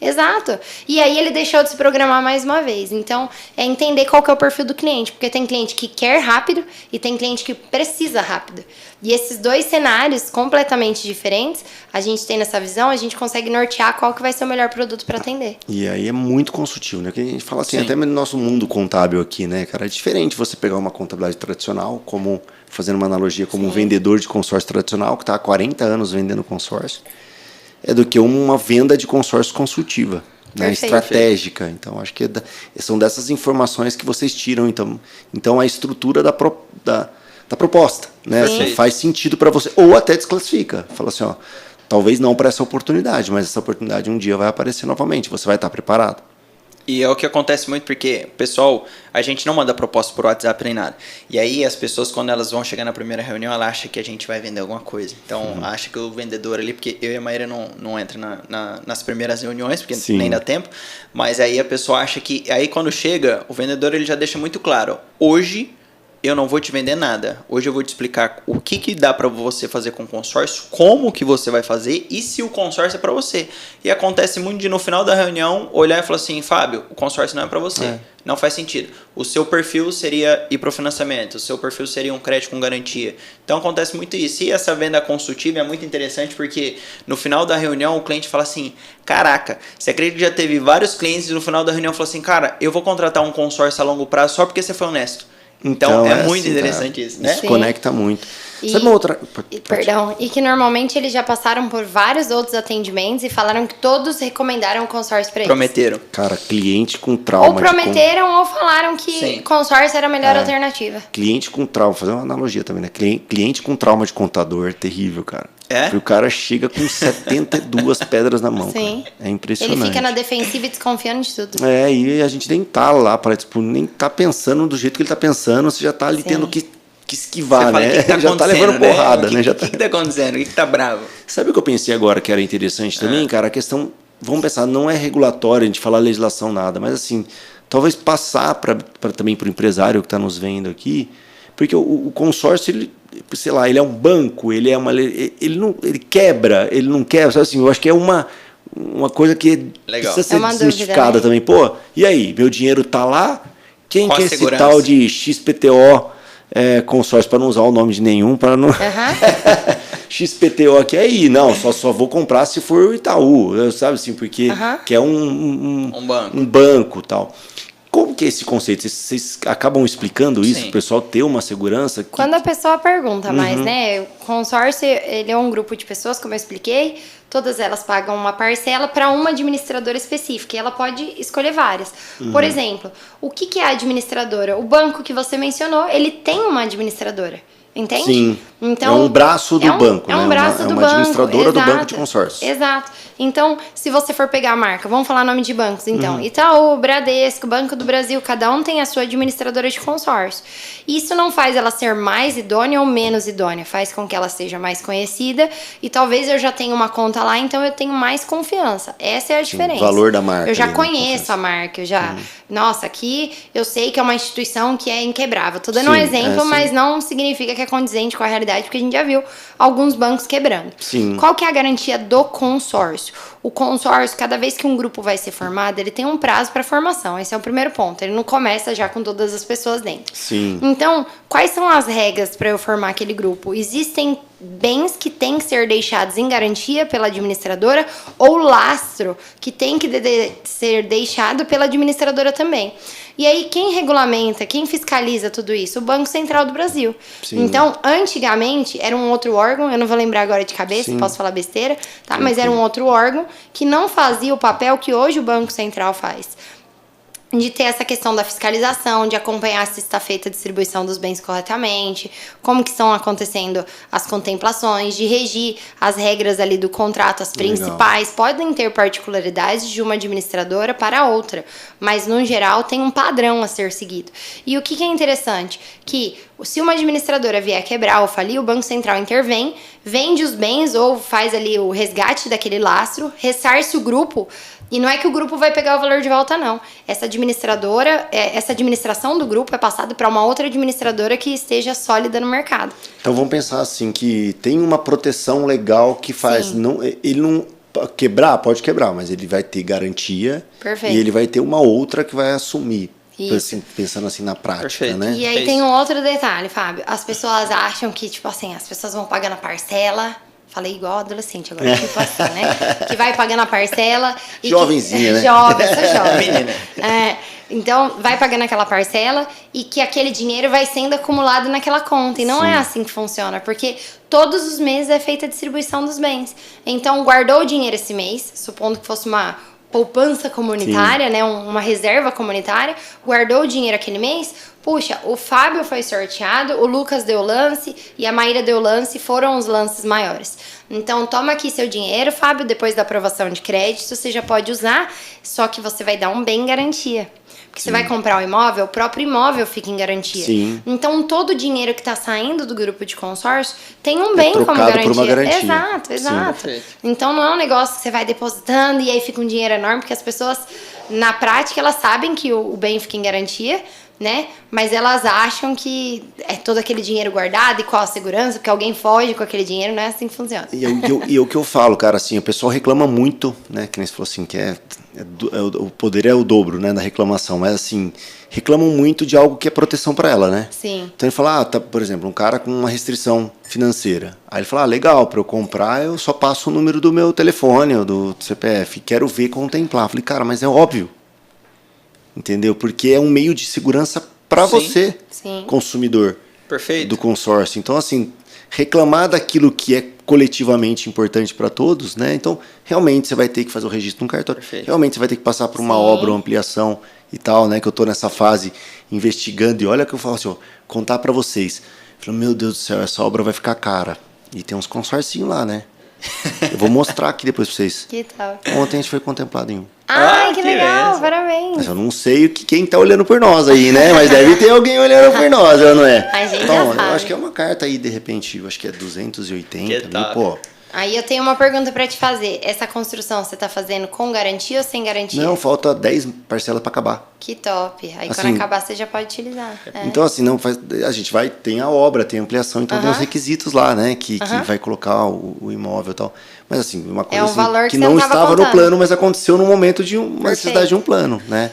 Exato. E aí ele deixou de se programar mais uma vez. Então, é entender qual que é o perfil do cliente, porque tem cliente que quer rápido e tem cliente que precisa rápido. E esses 2 cenários completamente diferentes, a gente tem nessa visão, a gente consegue nortear qual que vai ser o melhor produto para atender. E aí é muito consultivo, né? Que a gente fala assim, Sim. até no nosso mundo contábil aqui, né, cara? É diferente você pegar uma contabilidade tradicional, como fazendo uma analogia como um vendedor de consórcio tradicional, que está há 40 anos vendendo consórcio, do que uma venda de consórcio consultiva, né? Estratégica. Então, acho que são dessas informações que vocês tiram, então a estrutura da proposta, né? Assim, faz sentido para você, ou até desclassifica. Fala assim, ó, Talvez não para essa oportunidade, mas essa oportunidade um dia vai aparecer novamente. Você vai estar preparado. E é o que acontece muito porque, pessoal, a gente não manda proposta por WhatsApp nem nada. E aí as pessoas, quando elas vão chegar na primeira reunião, elas acham que a gente vai vender alguma coisa. Então, acha que o vendedor ali, porque eu e a Maíra não entra nas primeiras reuniões, porque Sim. nem dá tempo. Mas aí a pessoa acha que... Aí quando chega, o vendedor ele já deixa muito claro. Hoje eu não vou te vender nada. Hoje eu vou te explicar o que dá para você fazer com o consórcio, como que você vai fazer e se o consórcio é para você. E acontece muito de no final da reunião olhar e falar assim, Fábio, o consórcio não é para você. Não faz sentido. O seu perfil seria ir para o financiamento, o seu perfil seria um crédito com garantia. Então acontece muito isso. E essa venda consultiva é muito interessante porque no final da reunião o cliente fala assim, caraca, você acredita que já teve vários clientes e no final da reunião falou assim, cara, eu vou contratar um consórcio a longo prazo só porque você foi honesto. Então é muito assim, interessante isso, né? Isso conecta muito. E, sabe uma outra... Perdão, e que normalmente eles já passaram por vários outros atendimentos e falaram que todos recomendaram o consórcio para eles. Prometeram. Cara, cliente com trauma. Ou prometeram ou falaram que consórcio era a melhor alternativa. Cliente com trauma, vou fazer uma analogia também, né? Cliente com trauma de contador, terrível, cara. É? Porque o cara chega com 72 pedras na mão. Sim. Cara. É impressionante. Ele fica na defensiva e desconfiando de tudo. E a gente nem tá lá, tipo, nem tá pensando do jeito que ele tá pensando, você já tá ali tendo que esquivar, fala, né? Que já tá levando porrada, né? O que tá acontecendo? O que tá bravo? Sabe o que eu pensei agora que era interessante também, cara? A questão, vamos pensar, não é regulatório a gente falar legislação nada, mas assim, talvez passar também para o empresário que está nos vendo aqui, porque o consórcio, ele, sei lá, ele é um banco, ele quebra, ele não quebra, sabe assim, eu acho que é uma coisa que precisa ser desmistificada, né? Também. Pô, e aí, meu dinheiro tá lá, quem quer esse tal de XPTO consórcio, para não usar o nome de nenhum, para não... XPTO aqui aí, não, só vou comprar se for o Itaú, sabe assim, porque que é um banco tal. Como que é esse conceito? Vocês acabam explicando isso para o pessoal ter uma segurança? Quando a pessoa pergunta, mas, né, o consórcio, ele é um grupo de pessoas, como eu expliquei, todas elas pagam uma parcela para uma administradora específica e ela pode escolher várias. Por exemplo, o que é a administradora? O banco que você mencionou, ele tem uma administradora. Entende? Sim. Então, é um braço do banco, né? É um braço do banco. banco. Administradora do banco de consórcio. Exato. Então, se você for pegar a marca, vamos falar nome de bancos, então. Itaú, Bradesco, Banco do Brasil, cada um tem a sua administradora de consórcio. Isso não faz ela ser mais idônea ou menos idônea, faz com que ela seja mais conhecida e talvez eu já tenha uma conta lá, então eu tenho mais confiança. Essa é a diferença. O valor da marca. Eu já conheço a marca, eu já... Nossa, aqui eu sei que é uma instituição que é inquebrável. Tô dando um exemplo, mas não significa que é condizente com a realidade, porque a gente já viu alguns bancos quebrando. Sim. Qual que é a garantia do consórcio? O consórcio, cada vez que um grupo vai ser formado, ele tem um prazo para formação. Esse é o primeiro ponto. Ele não começa já com todas as pessoas dentro. Sim. Então, quais são as regras para eu formar aquele grupo? Existem bens que têm que ser deixados em garantia pela administradora ou lastro que tem que ser deixado pela administradora também. E aí, quem regulamenta, quem fiscaliza tudo isso? O Banco Central do Brasil. Sim. Então, antigamente, era um outro órgão, eu não vou lembrar agora de cabeça, posso falar besteira, tá? Mas era um outro órgão que não fazia o papel que hoje o Banco Central faz. De ter essa questão da fiscalização, de acompanhar se está feita a distribuição dos bens corretamente, como que estão acontecendo as contemplações, de regir as regras ali do contrato, as principais. Legal. Podem ter particularidades de uma administradora para outra, mas no geral tem um padrão a ser seguido. E o que é interessante? Que se uma administradora vier quebrar ou falir, o Banco Central intervém, vende os bens ou faz ali o resgate daquele lastro, ressarce o grupo. E não é que o grupo vai pegar o valor de volta, não. Essa administração do grupo é passada para uma outra administradora que esteja sólida no mercado. Então vamos pensar assim, que tem uma proteção legal que faz... Ele não quebrar, pode quebrar, mas ele vai ter garantia. Perfeito. E ele vai ter uma outra que vai assumir. Assim, pensando assim na prática, perfeito, né? E aí tem um outro detalhe, Fábio. As pessoas acham que, tipo assim, as pessoas vão pagando a parcela... Falei igual adolescente agora, tipo assim, né? Que vai pagando a parcela. E jovenzinha, né? Jovem, sou jovem. Então, vai pagando aquela parcela e que aquele dinheiro vai sendo acumulado naquela conta. E não é assim que funciona, porque todos os meses é feita a distribuição dos bens. Então, guardou o dinheiro esse mês, supondo que fosse uma poupança comunitária, né, uma reserva comunitária, guardou o dinheiro aquele mês, puxa, o Fábio foi sorteado, o Lucas deu lance e a Maíra deu lance, foram os lances maiores. Então, toma aqui seu dinheiro, Fábio, depois da aprovação de crédito, você já pode usar, só que você vai dar um bem em garantia. Porque você vai comprar o imóvel, o próprio imóvel fica em garantia. Sim. Então, todo o dinheiro que está saindo do grupo de consórcio tem um bem como trocado garantia. por uma garantia. Exato, exato. Perfeito. Então, não é um negócio que você vai depositando e aí fica um dinheiro enorme, porque as pessoas, na prática, elas sabem que o bem fica em garantia, né? Mas elas acham que é todo aquele dinheiro guardado e qual a segurança, porque alguém foge com aquele dinheiro, não é assim que funciona. E o que eu falo, cara, assim, o pessoal reclama muito, né? Que nem você falou assim, que o poder é o dobro, né, da reclamação. Mas assim, reclamam muito de algo que é proteção para ela, né? Sim. Então ele fala, tá, por exemplo, um cara com uma restrição financeira. Aí ele fala, legal, para eu comprar eu só passo o número do meu telefone ou do CPF, quero ver, contemplar. Eu falei, cara, mas é óbvio. Entendeu? Porque é um meio de segurança para você, Sim. consumidor. Perfeito. Do consórcio. Então, assim, reclamar daquilo que é coletivamente importante para todos, né? Então, realmente você vai ter que fazer o registro no cartório. Perfeito. Realmente você vai ter que passar por uma Sim. obra, uma ampliação e tal, né? Que eu tô nessa fase investigando e olha que eu falo assim, ó, contar para vocês. Eu falo, meu Deus do céu, essa obra vai ficar cara. E tem uns consórcios lá, né? Eu vou mostrar aqui depois pra vocês. Que tal? Ontem a gente foi contemplado em um. Ai, que que legal, beleza. parabéns. Mas eu não sei quem tá olhando por nós aí, né? Mas deve ter alguém olhando por nós, não é? A gente Então, já eu sabe. acho que é uma carta aí, de repente, eu acho que é 280. Que Ali, top. pô. Aí eu tenho uma pergunta pra te fazer. Essa construção você tá fazendo com garantia ou sem garantia? Não, falta 10 parcelas para acabar. Que top. Aí Assim, quando acabar você já pode utilizar. É. Então, assim, não faz, a gente vai, tem a obra, tem a ampliação, então tem os requisitos lá, né? Que vai colocar o imóvel e tal. Mas, assim, uma coisa um assim, valor que que você não não tava estava no contando. plano, mas aconteceu no momento de uma Perfeito. necessidade de um plano, né?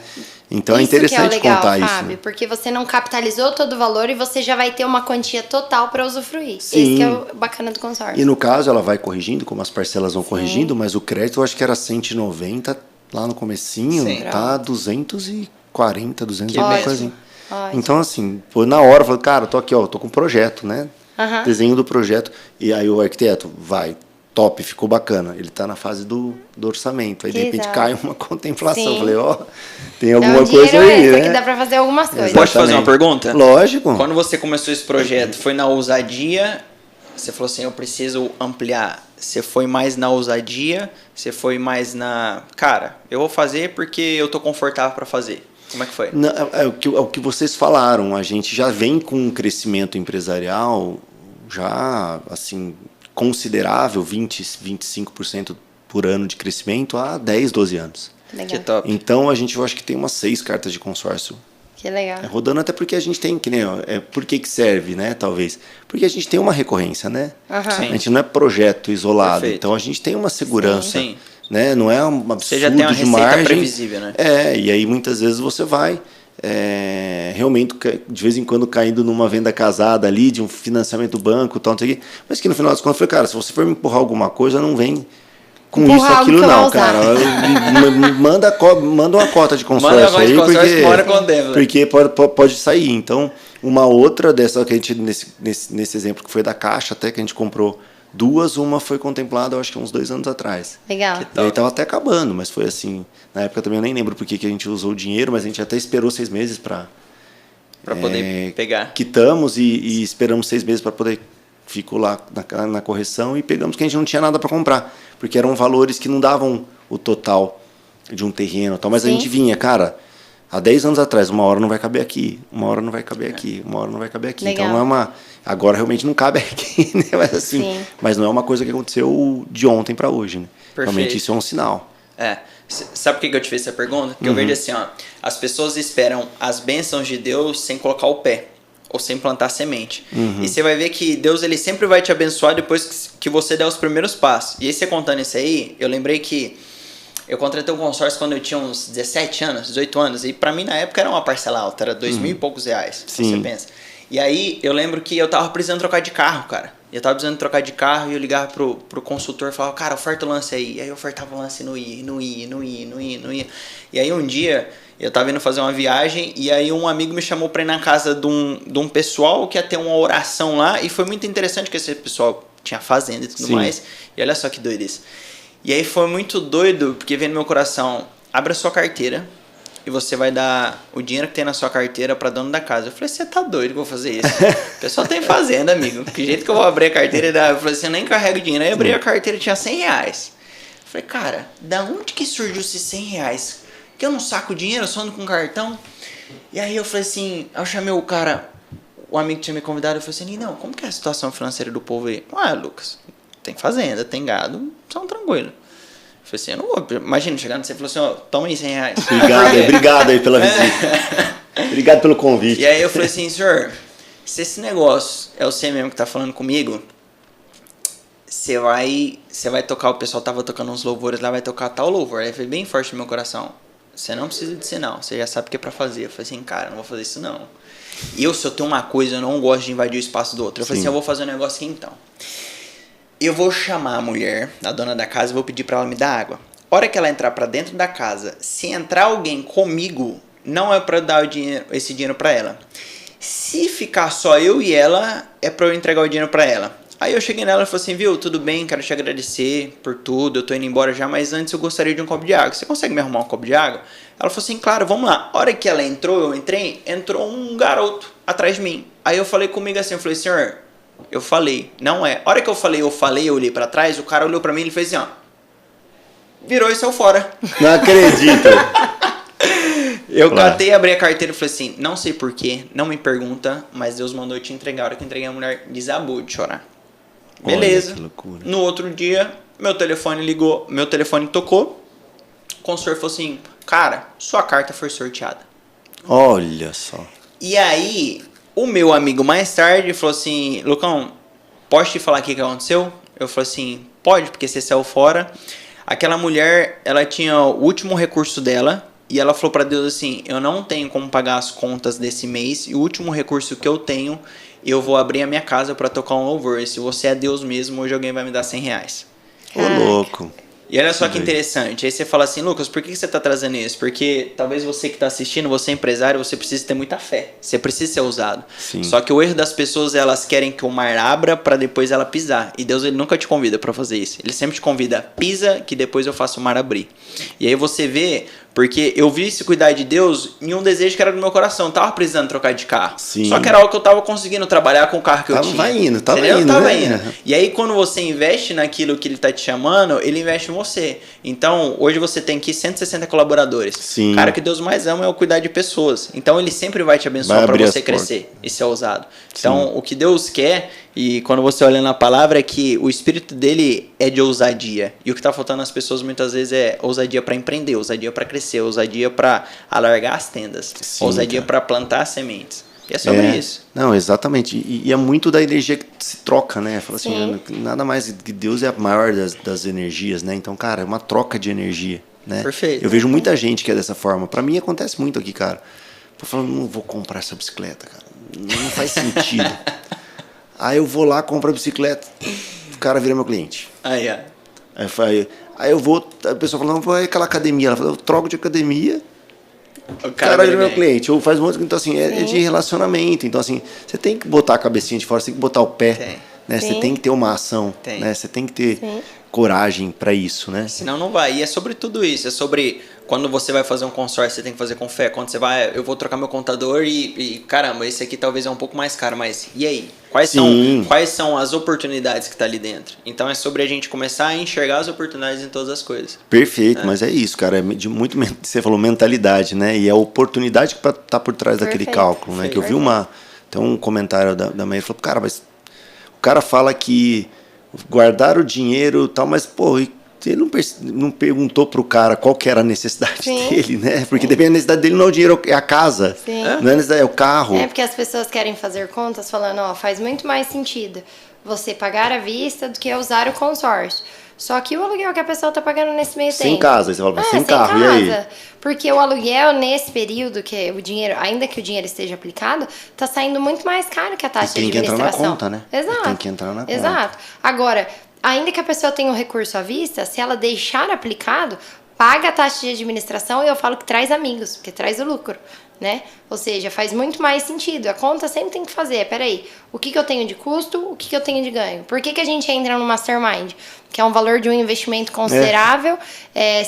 Então é Isso que interessante é o legal, contar isso. Fábio, Né? porque você não capitalizou todo o valor e você já vai ter uma quantia total para usufruir. Sim. Esse que é o bacana do consórcio. E no caso, ela vai corrigindo, como as parcelas vão corrigindo, mas o crédito eu acho que era 190 lá no comecinho, Sim. tá 240, 200 Que alguma mesmo. coisa assim. Ótimo. Então, assim, foi na hora, eu falei, cara, tô aqui, ó, tô com um projeto, né? Aham. Desenho do projeto. E aí o arquiteto, vai, top, ficou bacana. Ele tá na fase do orçamento. Aí, de Que repente, exato. cai uma contemplação. Sim. Eu falei, ó, tem É alguma um coisa dinheiro aí, extra né? que dá pra fazer algumas coisas. Pode fazer uma Exatamente. pergunta? Lógico. Quando você começou esse projeto, foi na ousadia? Você falou assim, eu preciso ampliar. Você foi mais na ousadia? Você foi mais na... Cara, eu vou fazer porque eu tô confortável para fazer. Como é que foi? Não, é o que vocês falaram. A gente já vem com um crescimento empresarial já, assim, considerável, 25% por ano de crescimento há 10, 12 anos. Legal. Que top. Então, eu acho que tem umas 6 cartas de consórcio Que legal. rodando, até porque a gente tem, que nem, ó, por que serve, né, talvez? Porque a gente tem uma recorrência, né? Aham. Sim. A gente não é projeto isolado, Perfeito. então a gente tem uma segurança, Sim. né? Não é um absurdo Você já tem uma de receita margem. previsível, né? E aí muitas vezes você vai realmente de vez em quando caindo numa venda casada ali, de um financiamento do banco, tal, não sei o quê, mas que no final das contas eu falei, cara, se você for me empurrar alguma coisa, não vem com Empurrar isso, algo aquilo que eu não, vou usar. cara. manda uma cota de consórcio Manda uma cota de aí, consórcio que uma hora contempla. porque pode sair. Então, uma outra dessa que a gente, nesse exemplo que foi da Caixa, até que a gente comprou duas, uma foi contemplada, eu acho que uns 2 anos atrás. Legal. Que E aí tava até acabando, mas foi assim. Na época também eu nem lembro por que a gente usou o dinheiro, mas a gente até esperou 6 meses para Poder pegar. Quitamos e esperamos 6 meses para poder. Ficou lá na correção e pegamos que a gente não tinha nada para comprar, porque eram valores que não davam o total de um terreno, tal, mas Sim. a gente vinha, cara, há 10 anos atrás, uma hora não vai caber aqui, uma hora não vai caber aqui, uma hora não vai caber aqui. Legal. Então não é uma. Agora realmente não cabe aqui, né? Mas assim, Sim. mas não é uma coisa que aconteceu de ontem para hoje, né? Perfeito. Realmente isso é um sinal. Sabe por que eu te fiz essa pergunta? Porque eu vejo assim, ó, as pessoas esperam as bênçãos de Deus sem colocar o pé, ou sem plantar semente. E você vai ver que Deus ele sempre vai te abençoar depois que você der os primeiros passos. E aí você contando isso aí, eu lembrei que eu contratei um consórcio quando eu tinha uns 17 anos, 18 anos, e pra mim na época era uma parcela alta, era 2.000 e poucos reais, se Sim. você pensa. E aí eu lembro que eu tava precisando trocar de carro, cara. Eu tava precisando trocar de carro e eu ligava pro consultor e falava, cara, oferta o lance aí. E aí eu ofertava o lance e não ia. E aí um dia eu tava indo fazer uma viagem e aí um amigo me chamou pra ir na casa de um pessoal que ia ter uma oração lá. E foi muito interessante que esse pessoal tinha fazenda e tudo Sim. mais. E olha só que doido isso. E aí foi muito doido porque veio no meu coração, abre a sua carteira, e você vai dar o dinheiro que tem na sua carteira para dono da casa. Eu falei, você tá doido que eu vou fazer isso? O pessoal tem fazenda, amigo. Que jeito que eu vou abrir a carteira? Eu falei assim, eu nem carrego dinheiro. Aí eu abri a carteira e tinha R$100. Eu falei, cara, da onde que surgiu esses R$100? Que eu não saco dinheiro, eu só ando com cartão. E aí eu falei assim, eu chamei o cara, o amigo que tinha me convidado, eu falei assim, não, como que é a situação financeira do povo aí? Lucas, tem fazenda, tem gado, são tranquilo. Eu falei assim, eu não vou, imagina, chegando você falou assim, toma aí R$100. Obrigado aí pela visita. Obrigado pelo convite. E aí eu falei assim, senhor, se esse negócio é você mesmo que tá falando comigo, você vai tocar, o pessoal tava tocando uns louvores lá, vai tocar tal louvor. Aí foi bem forte no meu coração. Você não precisa de sinal, você já sabe o que é pra fazer. Eu falei assim, cara, não vou fazer isso não. E se eu tenho uma coisa, eu não gosto de invadir o espaço do outro. Eu falei assim, eu vou fazer um negócio aqui então. Eu vou chamar a mulher, a dona da casa, e vou pedir pra ela me dar água. A hora que ela entrar pra dentro da casa, se entrar alguém comigo, não é pra eu dar esse dinheiro pra ela. Se ficar só eu e ela, é pra eu entregar o dinheiro pra ela. Aí eu cheguei nela e falei assim, viu, tudo bem, quero te agradecer por tudo, eu tô indo embora já, mas antes eu gostaria de um copo de água. Você consegue me arrumar um copo de água? Ela falou assim, claro, vamos lá. A hora que ela entrou, eu entrei, entrou um garoto atrás de mim. Aí eu falei comigo assim, eu falei, senhor, eu falei, não é. A hora que eu falei, eu olhei pra trás, o cara olhou pra mim e ele fez assim, ó. Virou e saiu fora. Não acredito. Eu catei, abri a carteira e falei assim, não sei porquê, não me pergunta, mas Deus mandou eu te entregar. A hora que eu entreguei, a mulher desabou de chorar. Beleza. Olha, que loucura. No outro dia, meu telefone tocou. O consultor falou assim, cara, sua carta foi sorteada. Olha só. E aí, o meu amigo mais tarde falou assim, Lucão, posso te falar o que aconteceu? Eu falei assim, pode, porque você saiu fora. Aquela mulher, ela tinha o último recurso dela. E ela falou pra Deus assim, eu não tenho como pagar as contas desse mês. E o último recurso que eu tenho, eu vou abrir a minha casa pra tocar um louvor. E se você é Deus mesmo, hoje alguém vai me dar R$100. Ô, louco. E olha só que interessante. Aí você fala assim, Lucas, por que você tá trazendo isso? Porque talvez você que tá assistindo, você é empresário, você precisa ter muita fé. Você precisa ser ousado. Sim. Só que o erro das pessoas, elas querem que o mar abra pra depois ela pisar. E Deus, ele nunca te convida pra fazer isso. Ele sempre te convida, pisa, que depois eu faço o mar abrir. E aí você vê, porque eu vi esse cuidar de Deus em um desejo que era do meu coração. Eu tava precisando trocar de carro. Sim. Só que era algo que eu tava conseguindo trabalhar com o carro que eu tinha. Tava indo. Tava Né? indo. E aí quando você investe naquilo que ele tá te chamando, ele investe em você. Então, hoje você tem aqui 160 colaboradores. Sim. Cara, o que Deus mais ama é o cuidar de pessoas. Então, ele sempre vai te abençoar para você crescer e ser ousado. Então, o que Deus quer, e quando você olha na palavra, é que o espírito dele é de ousadia. E o que tá faltando nas pessoas muitas vezes é ousadia para empreender, ousadia para crescer, ousadia para alargar as tendas, ousadia para plantar sementes. E é sobre isso. Não, exatamente. E é muito da energia que se troca, né? Fala assim, nada mais que Deus é a maior das energias, né? Então, cara, é uma troca de energia, né? Perfeito. Eu vejo muita gente que é dessa forma. Pra mim acontece muito aqui, cara. Eu falo, não vou comprar essa bicicleta, cara. Não faz sentido. Aí eu vou lá, compro a bicicleta, o cara vira meu cliente. Aí, ó. Aí eu vou, a pessoa fala, não, vai aquela academia. Ela fala, eu troco de academia. O cara é meu cliente, ou faz muito, então assim, é de relacionamento, então assim, você tem que botar a cabecinha de fora, você tem que botar o pé, né? Você tem que ter uma ação, né? Você tem que ter coragem para isso, né? Senão não vai, e é sobre tudo isso, é sobre quando você vai fazer um consórcio, você tem que fazer com fé, quando você vai, eu vou trocar meu contador e caramba, esse aqui talvez é um pouco mais caro, mas e aí? Quais são as oportunidades que tá ali dentro? Então é sobre a gente começar a enxergar as oportunidades em todas as coisas. Perfeito, mas é isso, cara, é de muito, você falou mentalidade, né? E é a oportunidade que tá por trás daquele cálculo, né? Que eu vi tem um comentário da mãe, falou, cara, mas o cara fala que guardar o dinheiro e tal, mas pô, ele não perguntou pro cara qual que era a necessidade dele, né? Porque depende da necessidade dele, não é o dinheiro, é a casa. Sim. Não é a necessidade, é o carro. É porque as pessoas querem fazer contas falando, ó, faz muito mais sentido você pagar à vista do que usar o consórcio. Só que o aluguel que a pessoa tá pagando nesse meio tempo. Sem casa, aí você fala, sem carro, e aí? Porque o aluguel, nesse período que o dinheiro, ainda que o dinheiro esteja aplicado, tá saindo muito mais caro que a taxa de administração. Tem que entrar na conta, né? Exato. Tem que entrar na conta. Exato. Agora, ainda que a pessoa tenha o recurso à vista, se ela deixar aplicado, paga a taxa de administração e eu falo que traz amigos, porque traz o lucro, né? Ou seja, faz muito mais sentido. A conta sempre tem que fazer. Peraí, o que eu tenho de custo, o que eu tenho de ganho? Por que a gente entra no Mastermind? Que é um valor de um investimento considerável,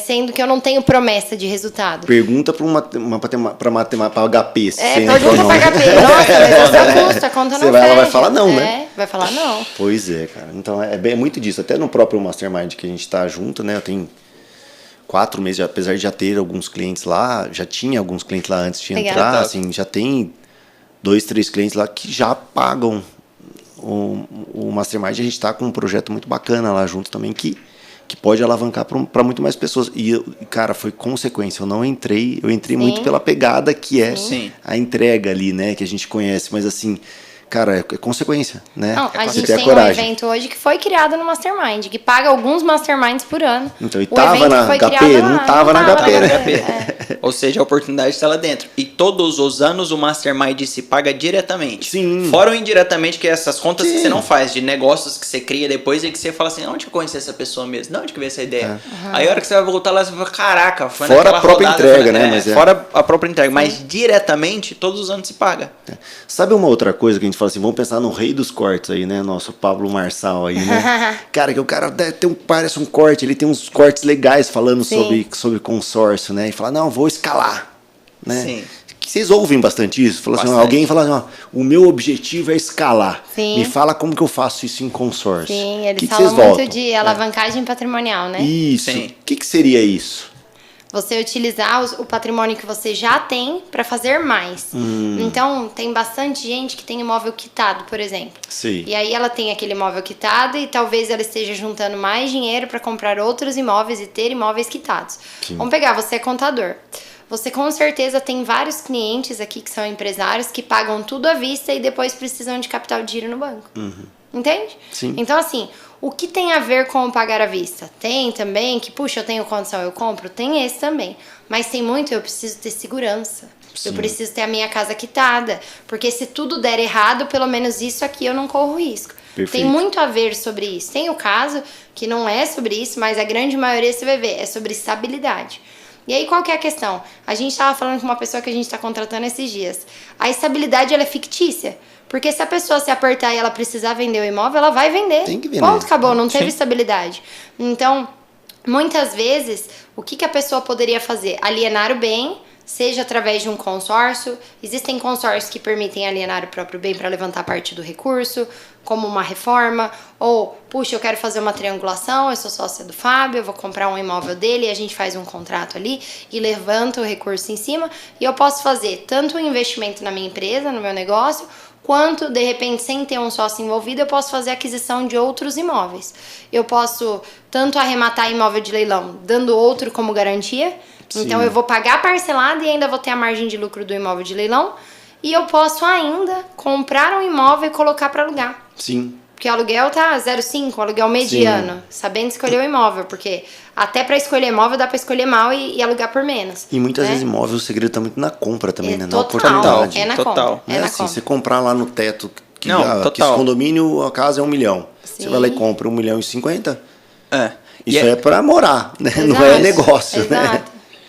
sendo que eu não tenho promessa de resultado. Pergunta para matemática HP. Pergunta para HP. Nossa, mas esse é o custo, a conta não fecha. Ela vai falar não, né? Vai falar não. Pois é, cara. Então é muito disso. Até no próprio Mastermind que a gente tá junto, né? Eu tenho 4 meses, apesar de já ter alguns clientes lá, já tinha alguns clientes lá antes de entrar, assim, já tem 2, 3 clientes lá que já pagam o Mastermind. A gente está com um projeto muito bacana lá junto também que pode alavancar para muito mais pessoas. E, cara, foi consequência. Eu não entrei, eu entrei muito pela pegada que é a entrega ali, né? Que a gente conhece, mas assim... Cara, é consequência, né? Não, a gente tem um evento hoje que foi criado no Mastermind, que paga alguns Masterminds por ano. Então, e tava na HP? Não tava na HP, né? Ou seja, a oportunidade está lá dentro. E todos os anos o Mastermind se paga diretamente. Sim. Fora ou indiretamente, que é essas contas que você não faz, de negócios que você cria depois e que você fala assim, onde que eu conheci essa pessoa mesmo? De onde que veio essa ideia? Aí a hora que você vai voltar lá, você fala, caraca, foi fora naquela a própria rodada, entrega, né? Fora a própria entrega, mas diretamente, todos os anos se paga. Sabe uma outra coisa que a gente fala assim, vamos pensar no rei dos cortes aí, né? Nosso Pablo Marçal aí, né? Cara, que o cara parece um corte, ele tem uns cortes legais falando sobre consórcio, né? E fala, não, vou escalar, né? Sim. Vocês ouvem bastante isso? Fala assim, alguém fala assim, ó, o meu objetivo é escalar. Sim. Me fala como que eu faço isso em consórcio. Sim, eles falam muito de alavancagem patrimonial, né? Isso. Sim. O que seria isso? Você utilizar o patrimônio que você já tem para fazer mais. Então, tem bastante gente que tem imóvel quitado, por exemplo. Sim. E aí ela tem aquele imóvel quitado e talvez ela esteja juntando mais dinheiro para comprar outros imóveis e ter imóveis quitados. Sim. Vamos pegar, você é contador. Você com certeza tem vários clientes aqui que são empresários que pagam tudo à vista e depois precisam de capital de giro no banco. Entende? Sim. Então, assim, o que tem a ver com o pagar à vista? Tem também que, puxa, eu tenho condição, eu compro? Tem esse também. Mas tem muito, eu preciso ter segurança. Sim. Eu preciso ter a minha casa quitada. Porque se tudo der errado, pelo menos isso aqui eu não corro risco. Perfeito. Tem muito a ver sobre isso. Tem o caso que não é sobre isso, mas a grande maioria você vai ver, é sobre estabilidade. E aí, qual que é a questão? A gente estava falando com uma pessoa que a gente está contratando esses dias. A estabilidade, ela é fictícia. Porque se a pessoa se apertar e ela precisar vender o imóvel, ela vai vender. Tem que vender. Ponto, acabou, não teve estabilidade. Então, muitas vezes, o que a pessoa poderia fazer? Alienar o bem, seja através de um consórcio. Existem consórcios que permitem alienar o próprio bem para levantar parte do recurso, como uma reforma. Ou, puxa, eu quero fazer uma triangulação, eu sou sócia do Fábio, eu vou comprar um imóvel dele e a gente faz um contrato ali e levanta o recurso em cima. E eu posso fazer tanto um investimento na minha empresa, no meu negócio, quanto, de repente, sem ter um sócio envolvido, eu posso fazer aquisição de outros imóveis. Eu posso tanto arrematar imóvel de leilão, dando outro como garantia. Sim. Então, eu vou pagar parcelado e ainda vou ter a margem de lucro do imóvel de leilão. E eu posso ainda comprar um imóvel e colocar para alugar. Sim. Porque o aluguel tá 0,5, aluguel mediano. Sim. Sabendo escolher o imóvel, porque até para escolher imóvel dá para escolher mal e alugar por menos. E muitas vezes imóvel, o segredo tá muito na compra também, né? Na oportunidade. É na compra. É assim, você comprar lá no teto, que esse condomínio, a casa é 1 milhão. Sim. Você vai lá e compra 1,50 milhão. Isso é para morar, né? Exato. Não é negócio, né?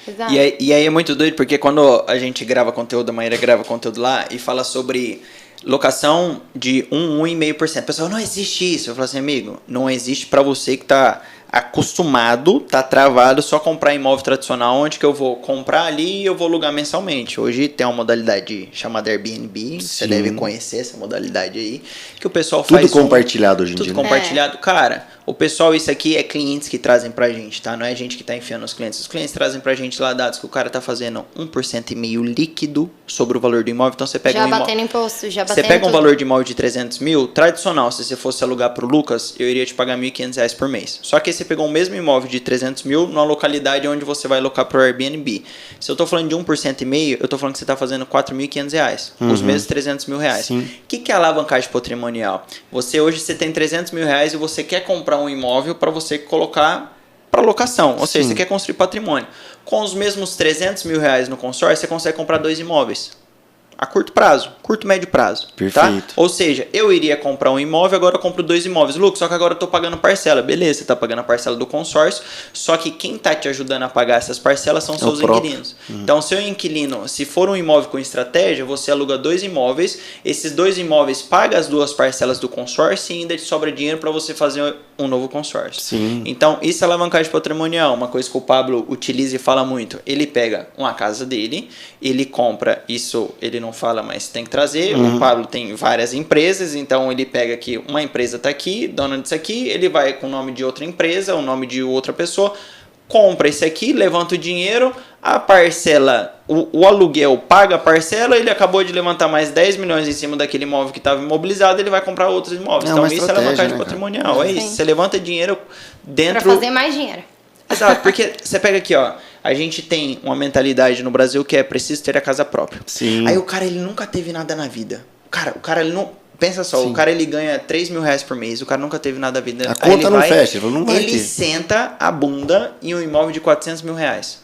Exato. E aí é muito doido, porque quando a gente grava conteúdo, a Maíra grava conteúdo lá e fala sobre locação de 1,5%. O pessoal, não existe isso. Eu falo assim, amigo, não existe para você que tá acostumado, tá travado, só comprar imóvel tradicional, onde que eu vou comprar ali e eu vou alugar mensalmente. Hoje tem uma modalidade chamada Airbnb, você deve conhecer essa modalidade aí, que o pessoal faz... Tudo compartilhado hoje em dia. Tudo compartilhado. Cara, o pessoal, isso aqui é clientes que trazem pra gente, tá? Não é gente que tá enfiando os clientes. Os clientes trazem pra gente lá dados que o cara tá fazendo 1,5% líquido sobre o valor do imóvel. Então você pega batendo imposto, já batendo Você pega um valor de imóvel de 300 mil, tradicional, se você fosse alugar pro Lucas, eu iria te pagar R$1.500 por mês. Só que aí você pegou o mesmo imóvel de 300 mil numa localidade onde você vai alocar pro Airbnb. Se eu tô falando de 1,5%, eu tô falando que você tá fazendo R$4.500. Os mesmos R$300 mil. O que é alavancagem patrimonial? Hoje você tem R$300 mil e você quer comprar um imóvel para você colocar para locação, ou seja, você quer construir patrimônio. Com os mesmos R$300 mil no consórcio, você consegue comprar 2 imóveis. a curto prazo, curto médio prazo. Perfeito. Tá? Ou seja, eu iria comprar um imóvel, agora eu compro 2 imóveis. Lucas, só que agora eu tô pagando parcela. Beleza, você tá pagando a parcela do consórcio, só que quem tá te ajudando a pagar essas parcelas são seus inquilinos. Então, seu inquilino, se for um imóvel com estratégia, você aluga 2 imóveis, esses 2 imóveis paga as 2 parcelas do consórcio e ainda te sobra dinheiro para você fazer um novo consórcio. Sim. Então, isso é alavancagem patrimonial, uma coisa que o Pablo utiliza e fala muito. Ele pega uma casa dele, ele compra, isso ele não fala, mas tem que trazer. O Pablo tem várias empresas, então ele pega aqui, uma empresa está aqui, dona disso aqui, ele vai com o nome de outra empresa, o nome de outra pessoa, compra esse aqui, levanta o dinheiro, a parcela, o aluguel paga a parcela, ele acabou de levantar mais 10 milhões em cima daquele imóvel que estava imobilizado, ele vai comprar outros imóveis. Então isso é alavancagem patrimonial, é isso. Você levanta dinheiro dentro... Para fazer mais dinheiro. Exato, porque você pega aqui, ó, a gente tem uma mentalidade no Brasil que é preciso ter a casa própria. Sim. Aí o cara, ele nunca teve nada na vida. O cara ele não... Pensa só, Sim. o cara ele ganha 3 mil reais por mês, o cara nunca teve nada na vida. A conta não fecha, ele não vai ter. Ele senta a bunda em um imóvel de 400 mil reais.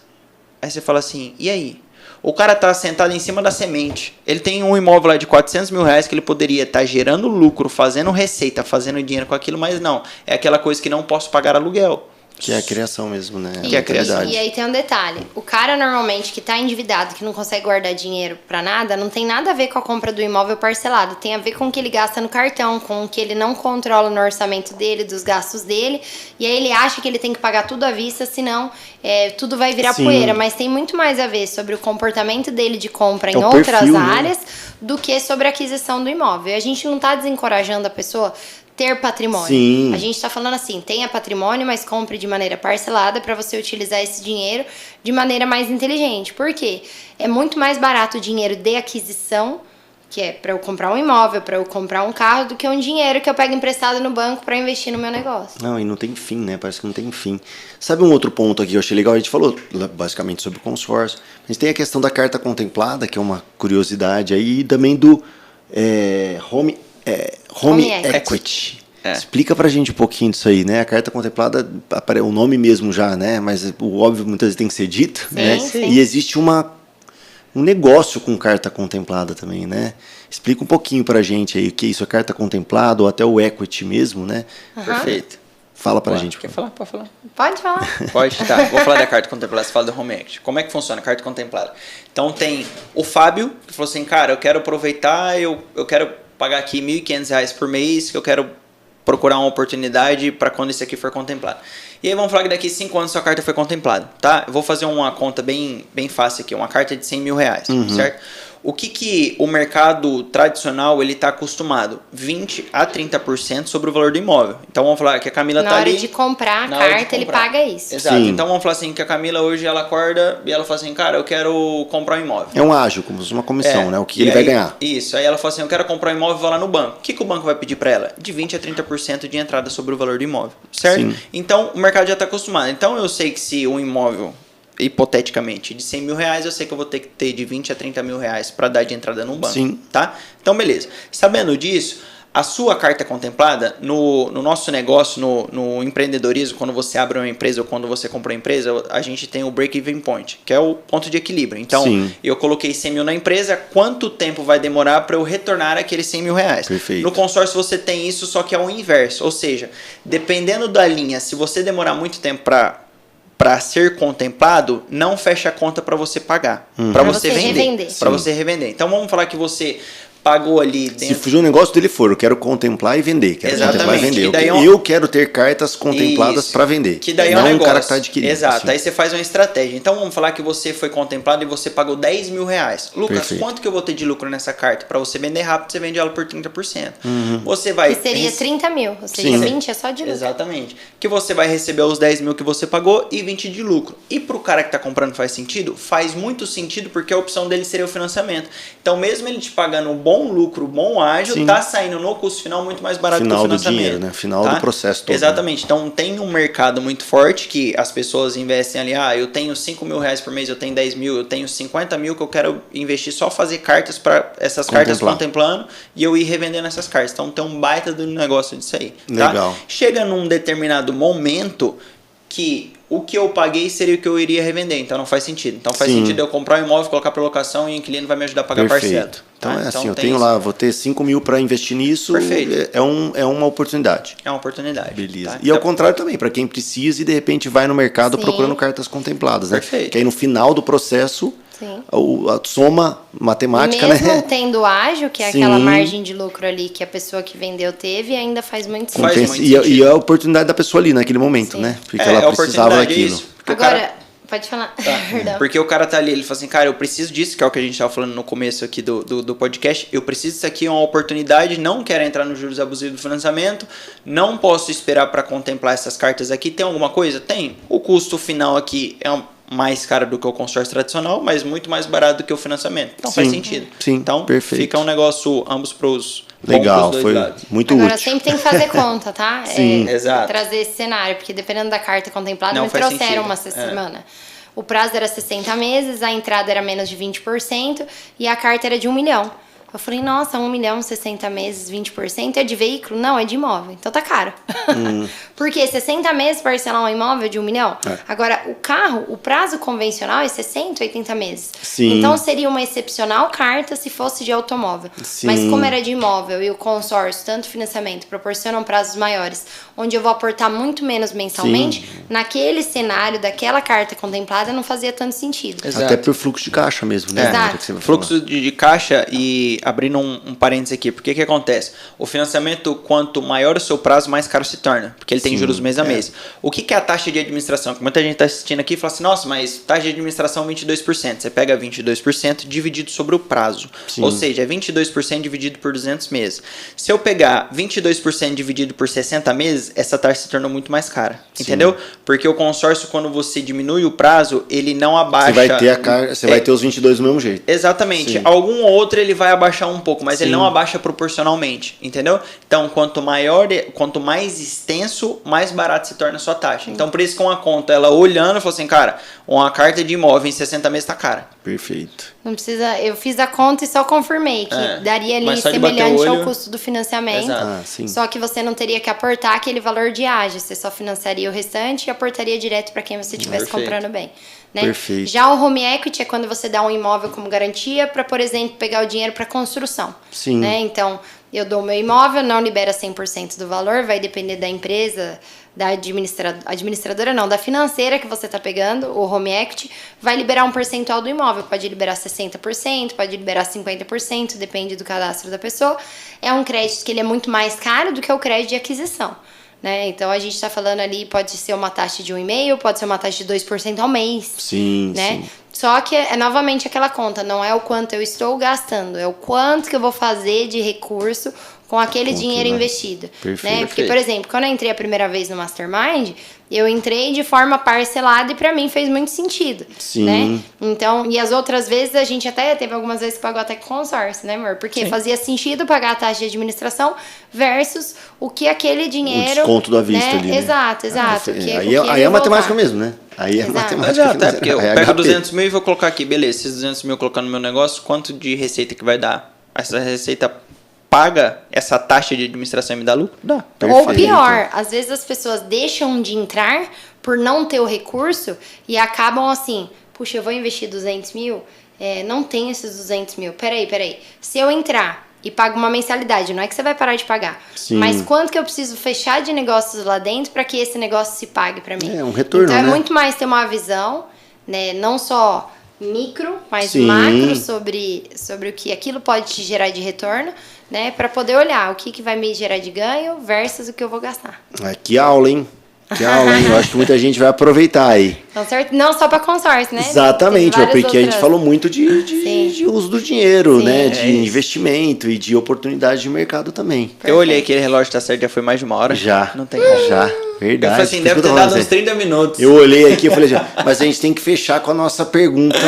Aí você fala assim, e aí? O cara tá sentado em cima da semente. Ele tem um imóvel lá de 400 mil reais que ele poderia estar gerando lucro, fazendo receita, fazendo dinheiro com aquilo, mas não. É aquela coisa que não posso pagar aluguel. Que é a criação mesmo, né? Que é a criação. E aí tem um detalhe. O cara normalmente que tá endividado, que não consegue guardar dinheiro pra nada, não tem nada a ver com a compra do imóvel parcelado. Tem a ver com o que ele gasta no cartão, com o que ele não controla no orçamento dele, dos gastos dele. E aí ele acha que ele tem que pagar tudo à vista, senão tudo vai virar poeira. Mas tem muito mais a ver sobre o comportamento dele de compra em outras áreas do que sobre a aquisição do imóvel. E a gente não tá desencorajando a pessoa ter patrimônio. Sim. A gente está falando assim, tenha patrimônio, mas compre de maneira parcelada para você utilizar esse dinheiro de maneira mais inteligente. Por quê? É muito mais barato o dinheiro de aquisição, que é para eu comprar um imóvel, para eu comprar um carro, do que um dinheiro que eu pego emprestado no banco para investir no meu negócio. Não, e não tem fim, né? Parece que não tem fim. Sabe um outro ponto aqui que eu achei legal? A gente falou basicamente sobre o consórcio, mas tem a questão da carta contemplada, que é uma curiosidade aí, e também do home equity. Explica pra gente um pouquinho disso aí, né? A carta contemplada, o nome mesmo já, né? Mas o óbvio muitas vezes tem que ser dito, né? Sim. E existe um negócio com carta contemplada também, né? Explica um pouquinho pra gente aí o que é isso, a carta contemplada ou até o equity mesmo, né? Perfeito. Fala pra gente. Quer falar? Pode falar. Pode falar. Pode, tá. Vou falar da carta contemplada, você fala do home equity. Como é que funciona a carta contemplada? Então tem o Fábio, que falou assim, cara, eu quero aproveitar, eu quero pagar aqui R$ 1.500 por mês, que eu quero procurar uma oportunidade para quando isso aqui for contemplado. E aí vamos falar que daqui 5 anos sua carta foi contemplada, tá? Eu vou fazer uma conta bem fácil aqui, uma carta de R$ 100 mil, certo? O que o mercado tradicional ele está acostumado? 20% a 30% sobre o valor do imóvel. Então vamos falar que a Camila está ali... Na hora de comprar a carta, ele paga isso. Exato. Sim. Então vamos falar assim, que a Camila hoje ela acorda e ela fala assim, cara, eu quero comprar um imóvel. É um ágio, como se fosse uma comissão, né? O que ele vai ganhar. Isso. Aí ela fala assim, eu quero comprar um imóvel, vou lá no banco. O que o banco vai pedir para ela? De 20% a 30% de entrada sobre o valor do imóvel, certo? Sim. Então o mercado já está acostumado. Então eu sei que se um imóvel... hipoteticamente, de 100 mil reais, eu sei que eu vou ter que ter de 20 a 30 mil reais para dar de entrada no banco. Sim. Tá? Então, beleza. Sabendo disso, a sua carta contemplada, no nosso negócio, no empreendedorismo, quando você abre uma empresa ou quando você compra uma empresa, a gente tem o break-even point, que é o ponto de equilíbrio. Então, Sim. eu coloquei 100 mil na empresa, quanto tempo vai demorar para eu retornar aqueles 100 mil reais? Perfeito. No consórcio você tem isso, só que é o inverso. Ou seja, dependendo da linha, se você demorar muito tempo para ser contemplado, não fecha a conta para você pagar, para você vender, para você revender. Então vamos falar que você pagou ali dentro. Se fugir o negócio dele for, eu quero contemplar e vender. Quero contemplar e vender. Eu quero ter cartas contempladas para vender. Que daí não é um negócio. Cara que está adquirindo. Exato. Assim. Aí você faz uma estratégia. Então vamos falar que você foi contemplado e você pagou 10 mil reais. Lucas, Perfeito. Quanto que eu vou ter de lucro nessa carta? Para você vender rápido, você vende ela por 30%. Você vai... Que seria 30 mil. Ou seja, 20 é só de lucro. Exatamente. Que você vai receber os 10 mil que você pagou e 20 de lucro. E para o cara que está comprando faz sentido? Faz muito sentido porque a opção dele seria o financiamento. Então mesmo ele te pagando um bom lucro, bom ágil, tá saindo no custo final muito mais barato que o financiamento. Final do dinheiro, né? Final do processo todo. Exatamente. Né? Então tem um mercado muito forte que as pessoas investem ali, eu tenho 5 mil reais por mês, eu tenho 10 mil, eu tenho 50 mil que eu quero investir só fazer cartas para essas cartas contemplando e eu ir revendendo essas cartas. Então tem um baita do negócio disso aí. Tá? Legal. Chega num determinado momento que o que eu paguei seria o que eu iria revender, então não faz sentido. Então faz sentido eu comprar um imóvel, colocar para locação e o inquilino vai me ajudar a pagar parcela. Então Tá? é assim, Então eu tenho lá, vou ter 5 mil para investir nisso, Perfeito. é uma oportunidade. É uma oportunidade. Beleza. Tá? E ao contrário também, para quem precisa e de repente vai no mercado Sim. procurando cartas contempladas, né? Perfeito. Que aí no final do processo, Sim. a soma matemática, Mesmo né? tendo ágil, que é Sim. aquela margem de lucro ali que a pessoa que vendeu teve, ainda faz muito Faz sentido. muito E sentido. a oportunidade da pessoa ali naquele momento, Sim. né? Porque ela precisava oportunidade, daquilo. isso. Porque o Agora, cara- pode falar. Tá. Perdão. Porque o cara tá ali, ele fala assim, cara, eu preciso disso, que é o que a gente tava falando no começo aqui do podcast, eu preciso disso aqui, é uma oportunidade, não quero entrar nos juros abusivos do financiamento, não posso esperar para contemplar essas cartas aqui, tem alguma coisa? Tem. O custo final aqui é mais caro do que o consórcio tradicional, mas muito mais barato do que o financiamento. Então faz Sim. sentido. Sim, então perfeito. fica um negócio ambos pros Legal, dois foi lados. muito Agora útil. sempre tem que fazer conta, tá? Sim. Exato. Trazer esse cenário, porque dependendo da carta contemplada, Não me faz trouxeram sentido. uma semana. O prazo era 60 meses, a entrada era menos de 20% e a carta era de 1 milhão. Eu falei, nossa, 1 milhão, 60 meses, 20% é de veículo? Não, é de imóvel. Então tá caro. Porque 60 meses parcelar um imóvel de 1 milhão. Agora, o carro, o prazo convencional é 60, 80 meses. Sim. Então seria uma excepcional carta se fosse de automóvel. Sim. Mas como era de imóvel e o consórcio, tanto financiamento, proporcionam prazos maiores, onde eu vou aportar muito menos mensalmente, naquele cenário daquela carta contemplada não fazia tanto sentido. Exato. Até por fluxo de caixa mesmo, né? Exato. Já que você vai Fluxo de caixa, e abrindo um parênteses aqui, porque que acontece? O financiamento, quanto maior o seu prazo, mais caro se torna, porque ele tem juros mês a mês. O que é a taxa de administração? Que muita gente está assistindo aqui e fala assim, nossa, mas taxa de administração 22%. Você pega 22% dividido sobre o prazo. Sim. Ou seja, é 22% dividido por 200 meses. Se eu pegar 22% dividido por 60 meses, essa taxa se tornou muito mais cara. Entendeu? Porque o consórcio, quando você diminui o prazo, ele não abaixa... Você vai ter os 22 do mesmo jeito. Exatamente. Sim. Algum outro ele vai abaixar um pouco, mas ele Sim. não abaixa proporcionalmente, entendeu? Então, quanto mais extenso, mais barato se torna a sua taxa. Então, por isso que uma conta, ela olhando, falou assim, cara, uma carta de imóvel em 60 meses tá cara. Perfeito. Não precisa. Eu fiz a conta e só confirmei que daria ali mas só de bater o semelhante olho- ao custo do financiamento. Exato. Ah, sim. Só que você não teria que aportar aquele valor de ágio. Você só financiaria o restante e aportaria direto para quem você estivesse Perfeito. comprando bem. Né? Perfeito. Já o home equity é quando você dá um imóvel como garantia para, por exemplo, pegar o dinheiro para construção. Sim. Né? Então, eu dou o meu imóvel, não libera 100% do valor, vai depender da empresa, da administradora não, da financeira que você está pegando, o home equity, vai liberar um percentual do imóvel. Pode liberar 60%, pode liberar 50%, depende do cadastro da pessoa. É um crédito que ele é muito mais caro do que o crédito de aquisição. Né? Então, a gente está falando ali, pode ser uma taxa de 1,5%, pode ser uma taxa de 2% ao mês. Sim, Né? sim. Só que é novamente aquela conta, não é o quanto eu estou gastando, é o quanto que eu vou fazer de recurso com aquele Com dinheiro aquilo, né? investido. Perfeito. Né? Porque, por exemplo, quando eu entrei a primeira vez no Mastermind, eu entrei de forma parcelada e pra mim fez muito sentido. Sim. Né? Então, e as outras vezes a gente até teve algumas vezes que pagou até com consórcio, né, amor? Porque fazia sentido pagar a taxa de administração versus o que aquele dinheiro. O desconto da vista né? ali, né? Exato. Aí é matemática mesmo, né? Aí é Exato. matemática Exato, financeira. porque eu Aí é pego HP. 200 mil e vou colocar aqui, beleza, esses 200 mil colocando no meu negócio, quanto de receita que vai dar? Essa receita paga essa taxa de administração e me dá lucro? Dá. Ou pior, às vezes as pessoas deixam de entrar por não ter o recurso e acabam assim, puxa, eu vou investir 200 mil, não tenho esses 200 mil, peraí, se eu entrar e pago uma mensalidade, não é que você vai parar de pagar, Sim. mas quanto que eu preciso fechar de negócios lá dentro para que esse negócio se pague para mim? É um retorno, então é né? muito mais ter uma visão, né, não só micro, mas Sim. macro sobre o que aquilo pode te gerar de retorno, né, para poder olhar o que vai me gerar de ganho versus o que eu vou gastar. Que aula, hein? Que aula, hein? Eu acho que muita gente vai aproveitar aí. Então, certo? Não só para consórcio, né? Exatamente, Tem várias porque a gente outras. falou muito Sim. de uso do dinheiro, Sim. né? É De investimento e de oportunidade de mercado também. Eu olhei aquele relógio, tá certo, já foi mais de uma hora. Já. Não tem como. Já, Eu verdade. falei assim, Por deve isso que ter eu tô dado falando, uns 30 minutos. Eu olhei aqui e falei, já, mas a gente tem que fechar com a nossa pergunta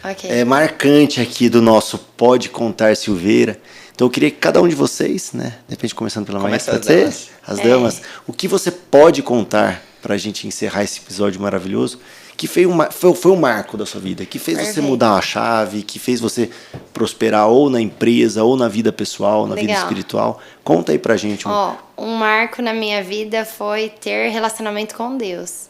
Ok. marcante aqui do nosso Pode Contar Silveira. Então eu queria que cada um de vocês, né? De repente começando pela Maia, Começa pode as ser? damas. As damas. O que você pode contar pra gente encerrar esse episódio maravilhoso? Que foi um marco da sua vida, que fez você Perfeito. mudar uma chave, que fez você prosperar ou na empresa, ou na vida pessoal, na vida Legal. espiritual. Conta aí pra gente. Ó, um marco na minha vida foi ter relacionamento com Deus.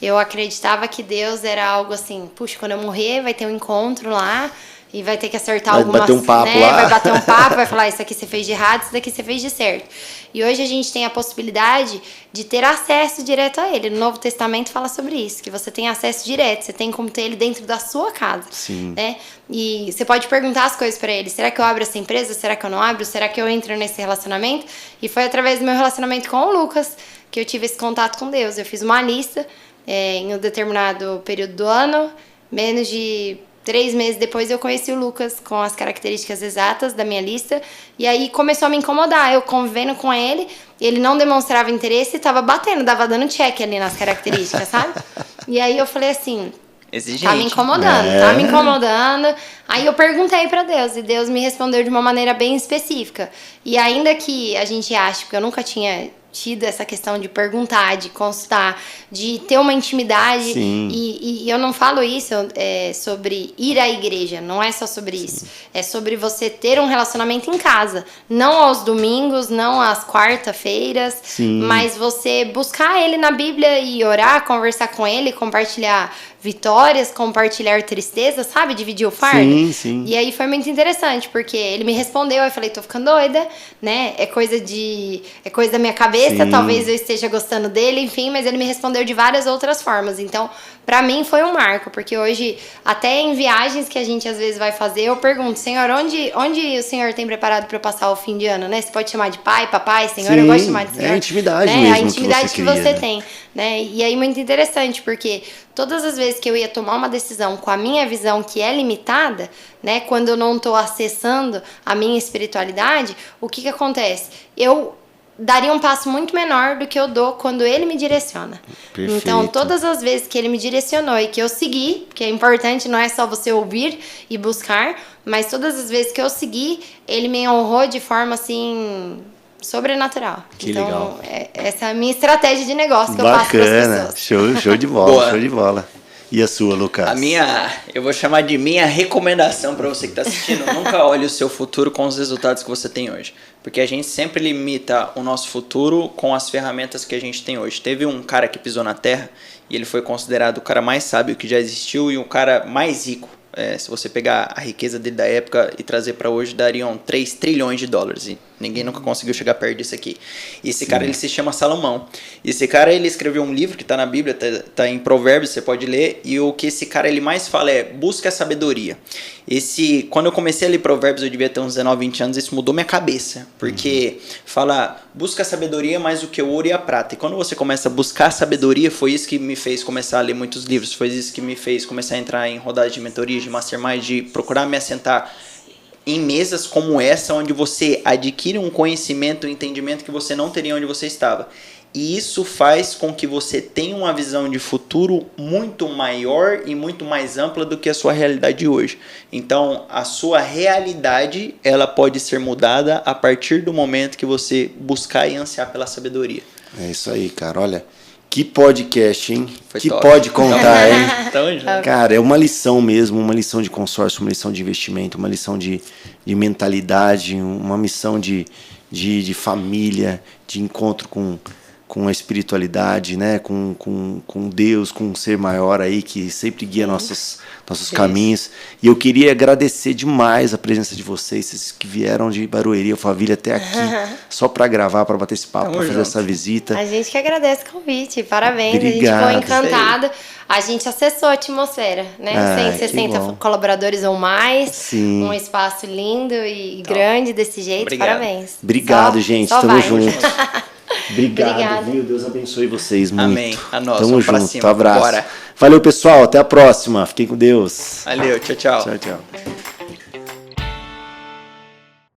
eu acreditava que Deus era algo assim, puxa, quando eu morrer vai ter um encontro lá e vai ter que acertar algumas... Vai bater um papo lá. Vai bater um papo, vai falar, isso aqui você fez de errado, isso daqui você fez de certo. E hoje a gente tem a possibilidade de ter acesso direto a ele. No Novo Testamento fala sobre isso, que você tem acesso direto, você tem como ter ele dentro da sua casa. Sim. Né? E você pode perguntar as coisas para ele. Será que eu abro essa empresa? Será que eu não abro? Será que eu entro nesse relacionamento? E foi através do meu relacionamento com o Lucas que eu tive esse contato com Deus. Eu fiz uma lista em um determinado período do ano, menos de 3 meses depois eu conheci o Lucas com as características exatas da minha lista. E aí começou a me incomodar. Eu convivendo com ele, ele não demonstrava interesse e tava batendo, dava dando check ali nas características, sabe? E aí eu falei assim... Exigente. Tá me incomodando, tá me incomodando. Aí eu perguntei pra Deus e Deus me respondeu de uma maneira bem específica. E ainda que a gente ache, porque eu nunca tinha tido essa questão de perguntar, de consultar, de ter uma intimidade. E eu não falo isso sobre ir à igreja, não é só sobre isso. É sobre você ter um relacionamento em casa. Não aos domingos, não às quarta-feiras, mas você buscar ele na Bíblia e orar, conversar com ele, compartilhar vitórias, compartilhar tristeza, sabe? Dividir o fardo. Sim. E aí foi muito interessante, porque ele me respondeu, eu falei, tô ficando doida, né? É coisa da minha cabeça, talvez eu esteja gostando dele, enfim, mas ele me respondeu de várias outras formas. Então, pra mim foi um marco, porque hoje, até em viagens que a gente às vezes vai fazer, eu pergunto, Senhor, onde o Senhor tem preparado pra eu passar o fim de ano, né? Você pode chamar de pai, papai, Senhor, eu gosto de chamar de Senhor. É a intimidade né? mesmo a intimidade que você cria, tem, né? E aí muito interessante, porque todas as vezes que eu ia tomar uma decisão com a minha visão que é limitada, né, quando eu não estou acessando a minha espiritualidade, o que acontece? Eu daria um passo muito menor do que eu dou quando ele me direciona. Perfeito. Então, todas as vezes que ele me direcionou e que eu segui, porque é importante, não é só você ouvir e buscar, mas todas as vezes que eu segui, ele me honrou de forma assim... sobrenatural. Que então, legal. Essa é a minha estratégia de negócio que eu passo para as pessoas. Show de bola, show de bola. E a sua, Lucas? Eu vou chamar de minha recomendação para você que está assistindo. Nunca olhe o seu futuro com os resultados que você tem hoje. Porque a gente sempre limita o nosso futuro com as ferramentas que a gente tem hoje. Teve um cara que pisou na Terra e ele foi considerado o cara mais sábio que já existiu e o cara mais rico. Se você pegar a riqueza dele da época e trazer para hoje, dariam 3 trilhões de dólares. E ninguém nunca conseguiu chegar perto disso aqui. E esse cara, ele se chama Salomão. E esse cara, ele escreveu um livro que está na Bíblia, tá em Provérbios, você pode ler. E o que esse cara ele mais fala é, busca a sabedoria. Quando eu comecei a ler Provérbios, eu devia ter uns 19, 20 anos, isso mudou minha cabeça. Porque fala, busca a sabedoria mais do que o ouro e a prata. E quando você começa a buscar a sabedoria, foi isso que me fez começar a ler muitos livros. Foi isso que me fez começar a entrar em rodadas de mentoria, de mastermind, de procurar me assentar em mesas como essa, onde você adquire um conhecimento, um entendimento que você não teria onde você estava. E isso faz com que você tenha uma visão de futuro muito maior e muito mais ampla do que a sua realidade de hoje. Então, a sua realidade, ela pode ser mudada a partir do momento que você buscar e ansiar pela sabedoria. É isso aí, cara. Olha, que podcast, hein? Foi que top. pode contar, hein? Então, já. Cara, é uma lição mesmo, uma lição de consórcio, uma lição de investimento, uma lição de mentalidade, uma missão de família, de encontro com a espiritualidade, né? Com Deus, com um ser maior aí que sempre guia nossos caminhos. E eu queria agradecer demais a presença de vocês que vieram de Barueri, Alphaville até aqui, só para gravar, para bater esse papo, para fazer essa visita. A gente que agradece o convite, parabéns, Obrigado. A gente ficou encantada. A gente acessou a atmosfera, né? 160 colaboradores ou mais, Sim. Um espaço lindo e grande desse jeito, Obrigado. Parabéns. Obrigado, gente, só tamo vai. junto. Obrigado, Obrigada. viu? Deus abençoe vocês muito. Amém. A nós, Tamo vamos pra junto, cima, abraço. bora. Valeu, pessoal, até a próxima. Fiquem com Deus. Valeu, tchau, tchau. Tchau, tchau.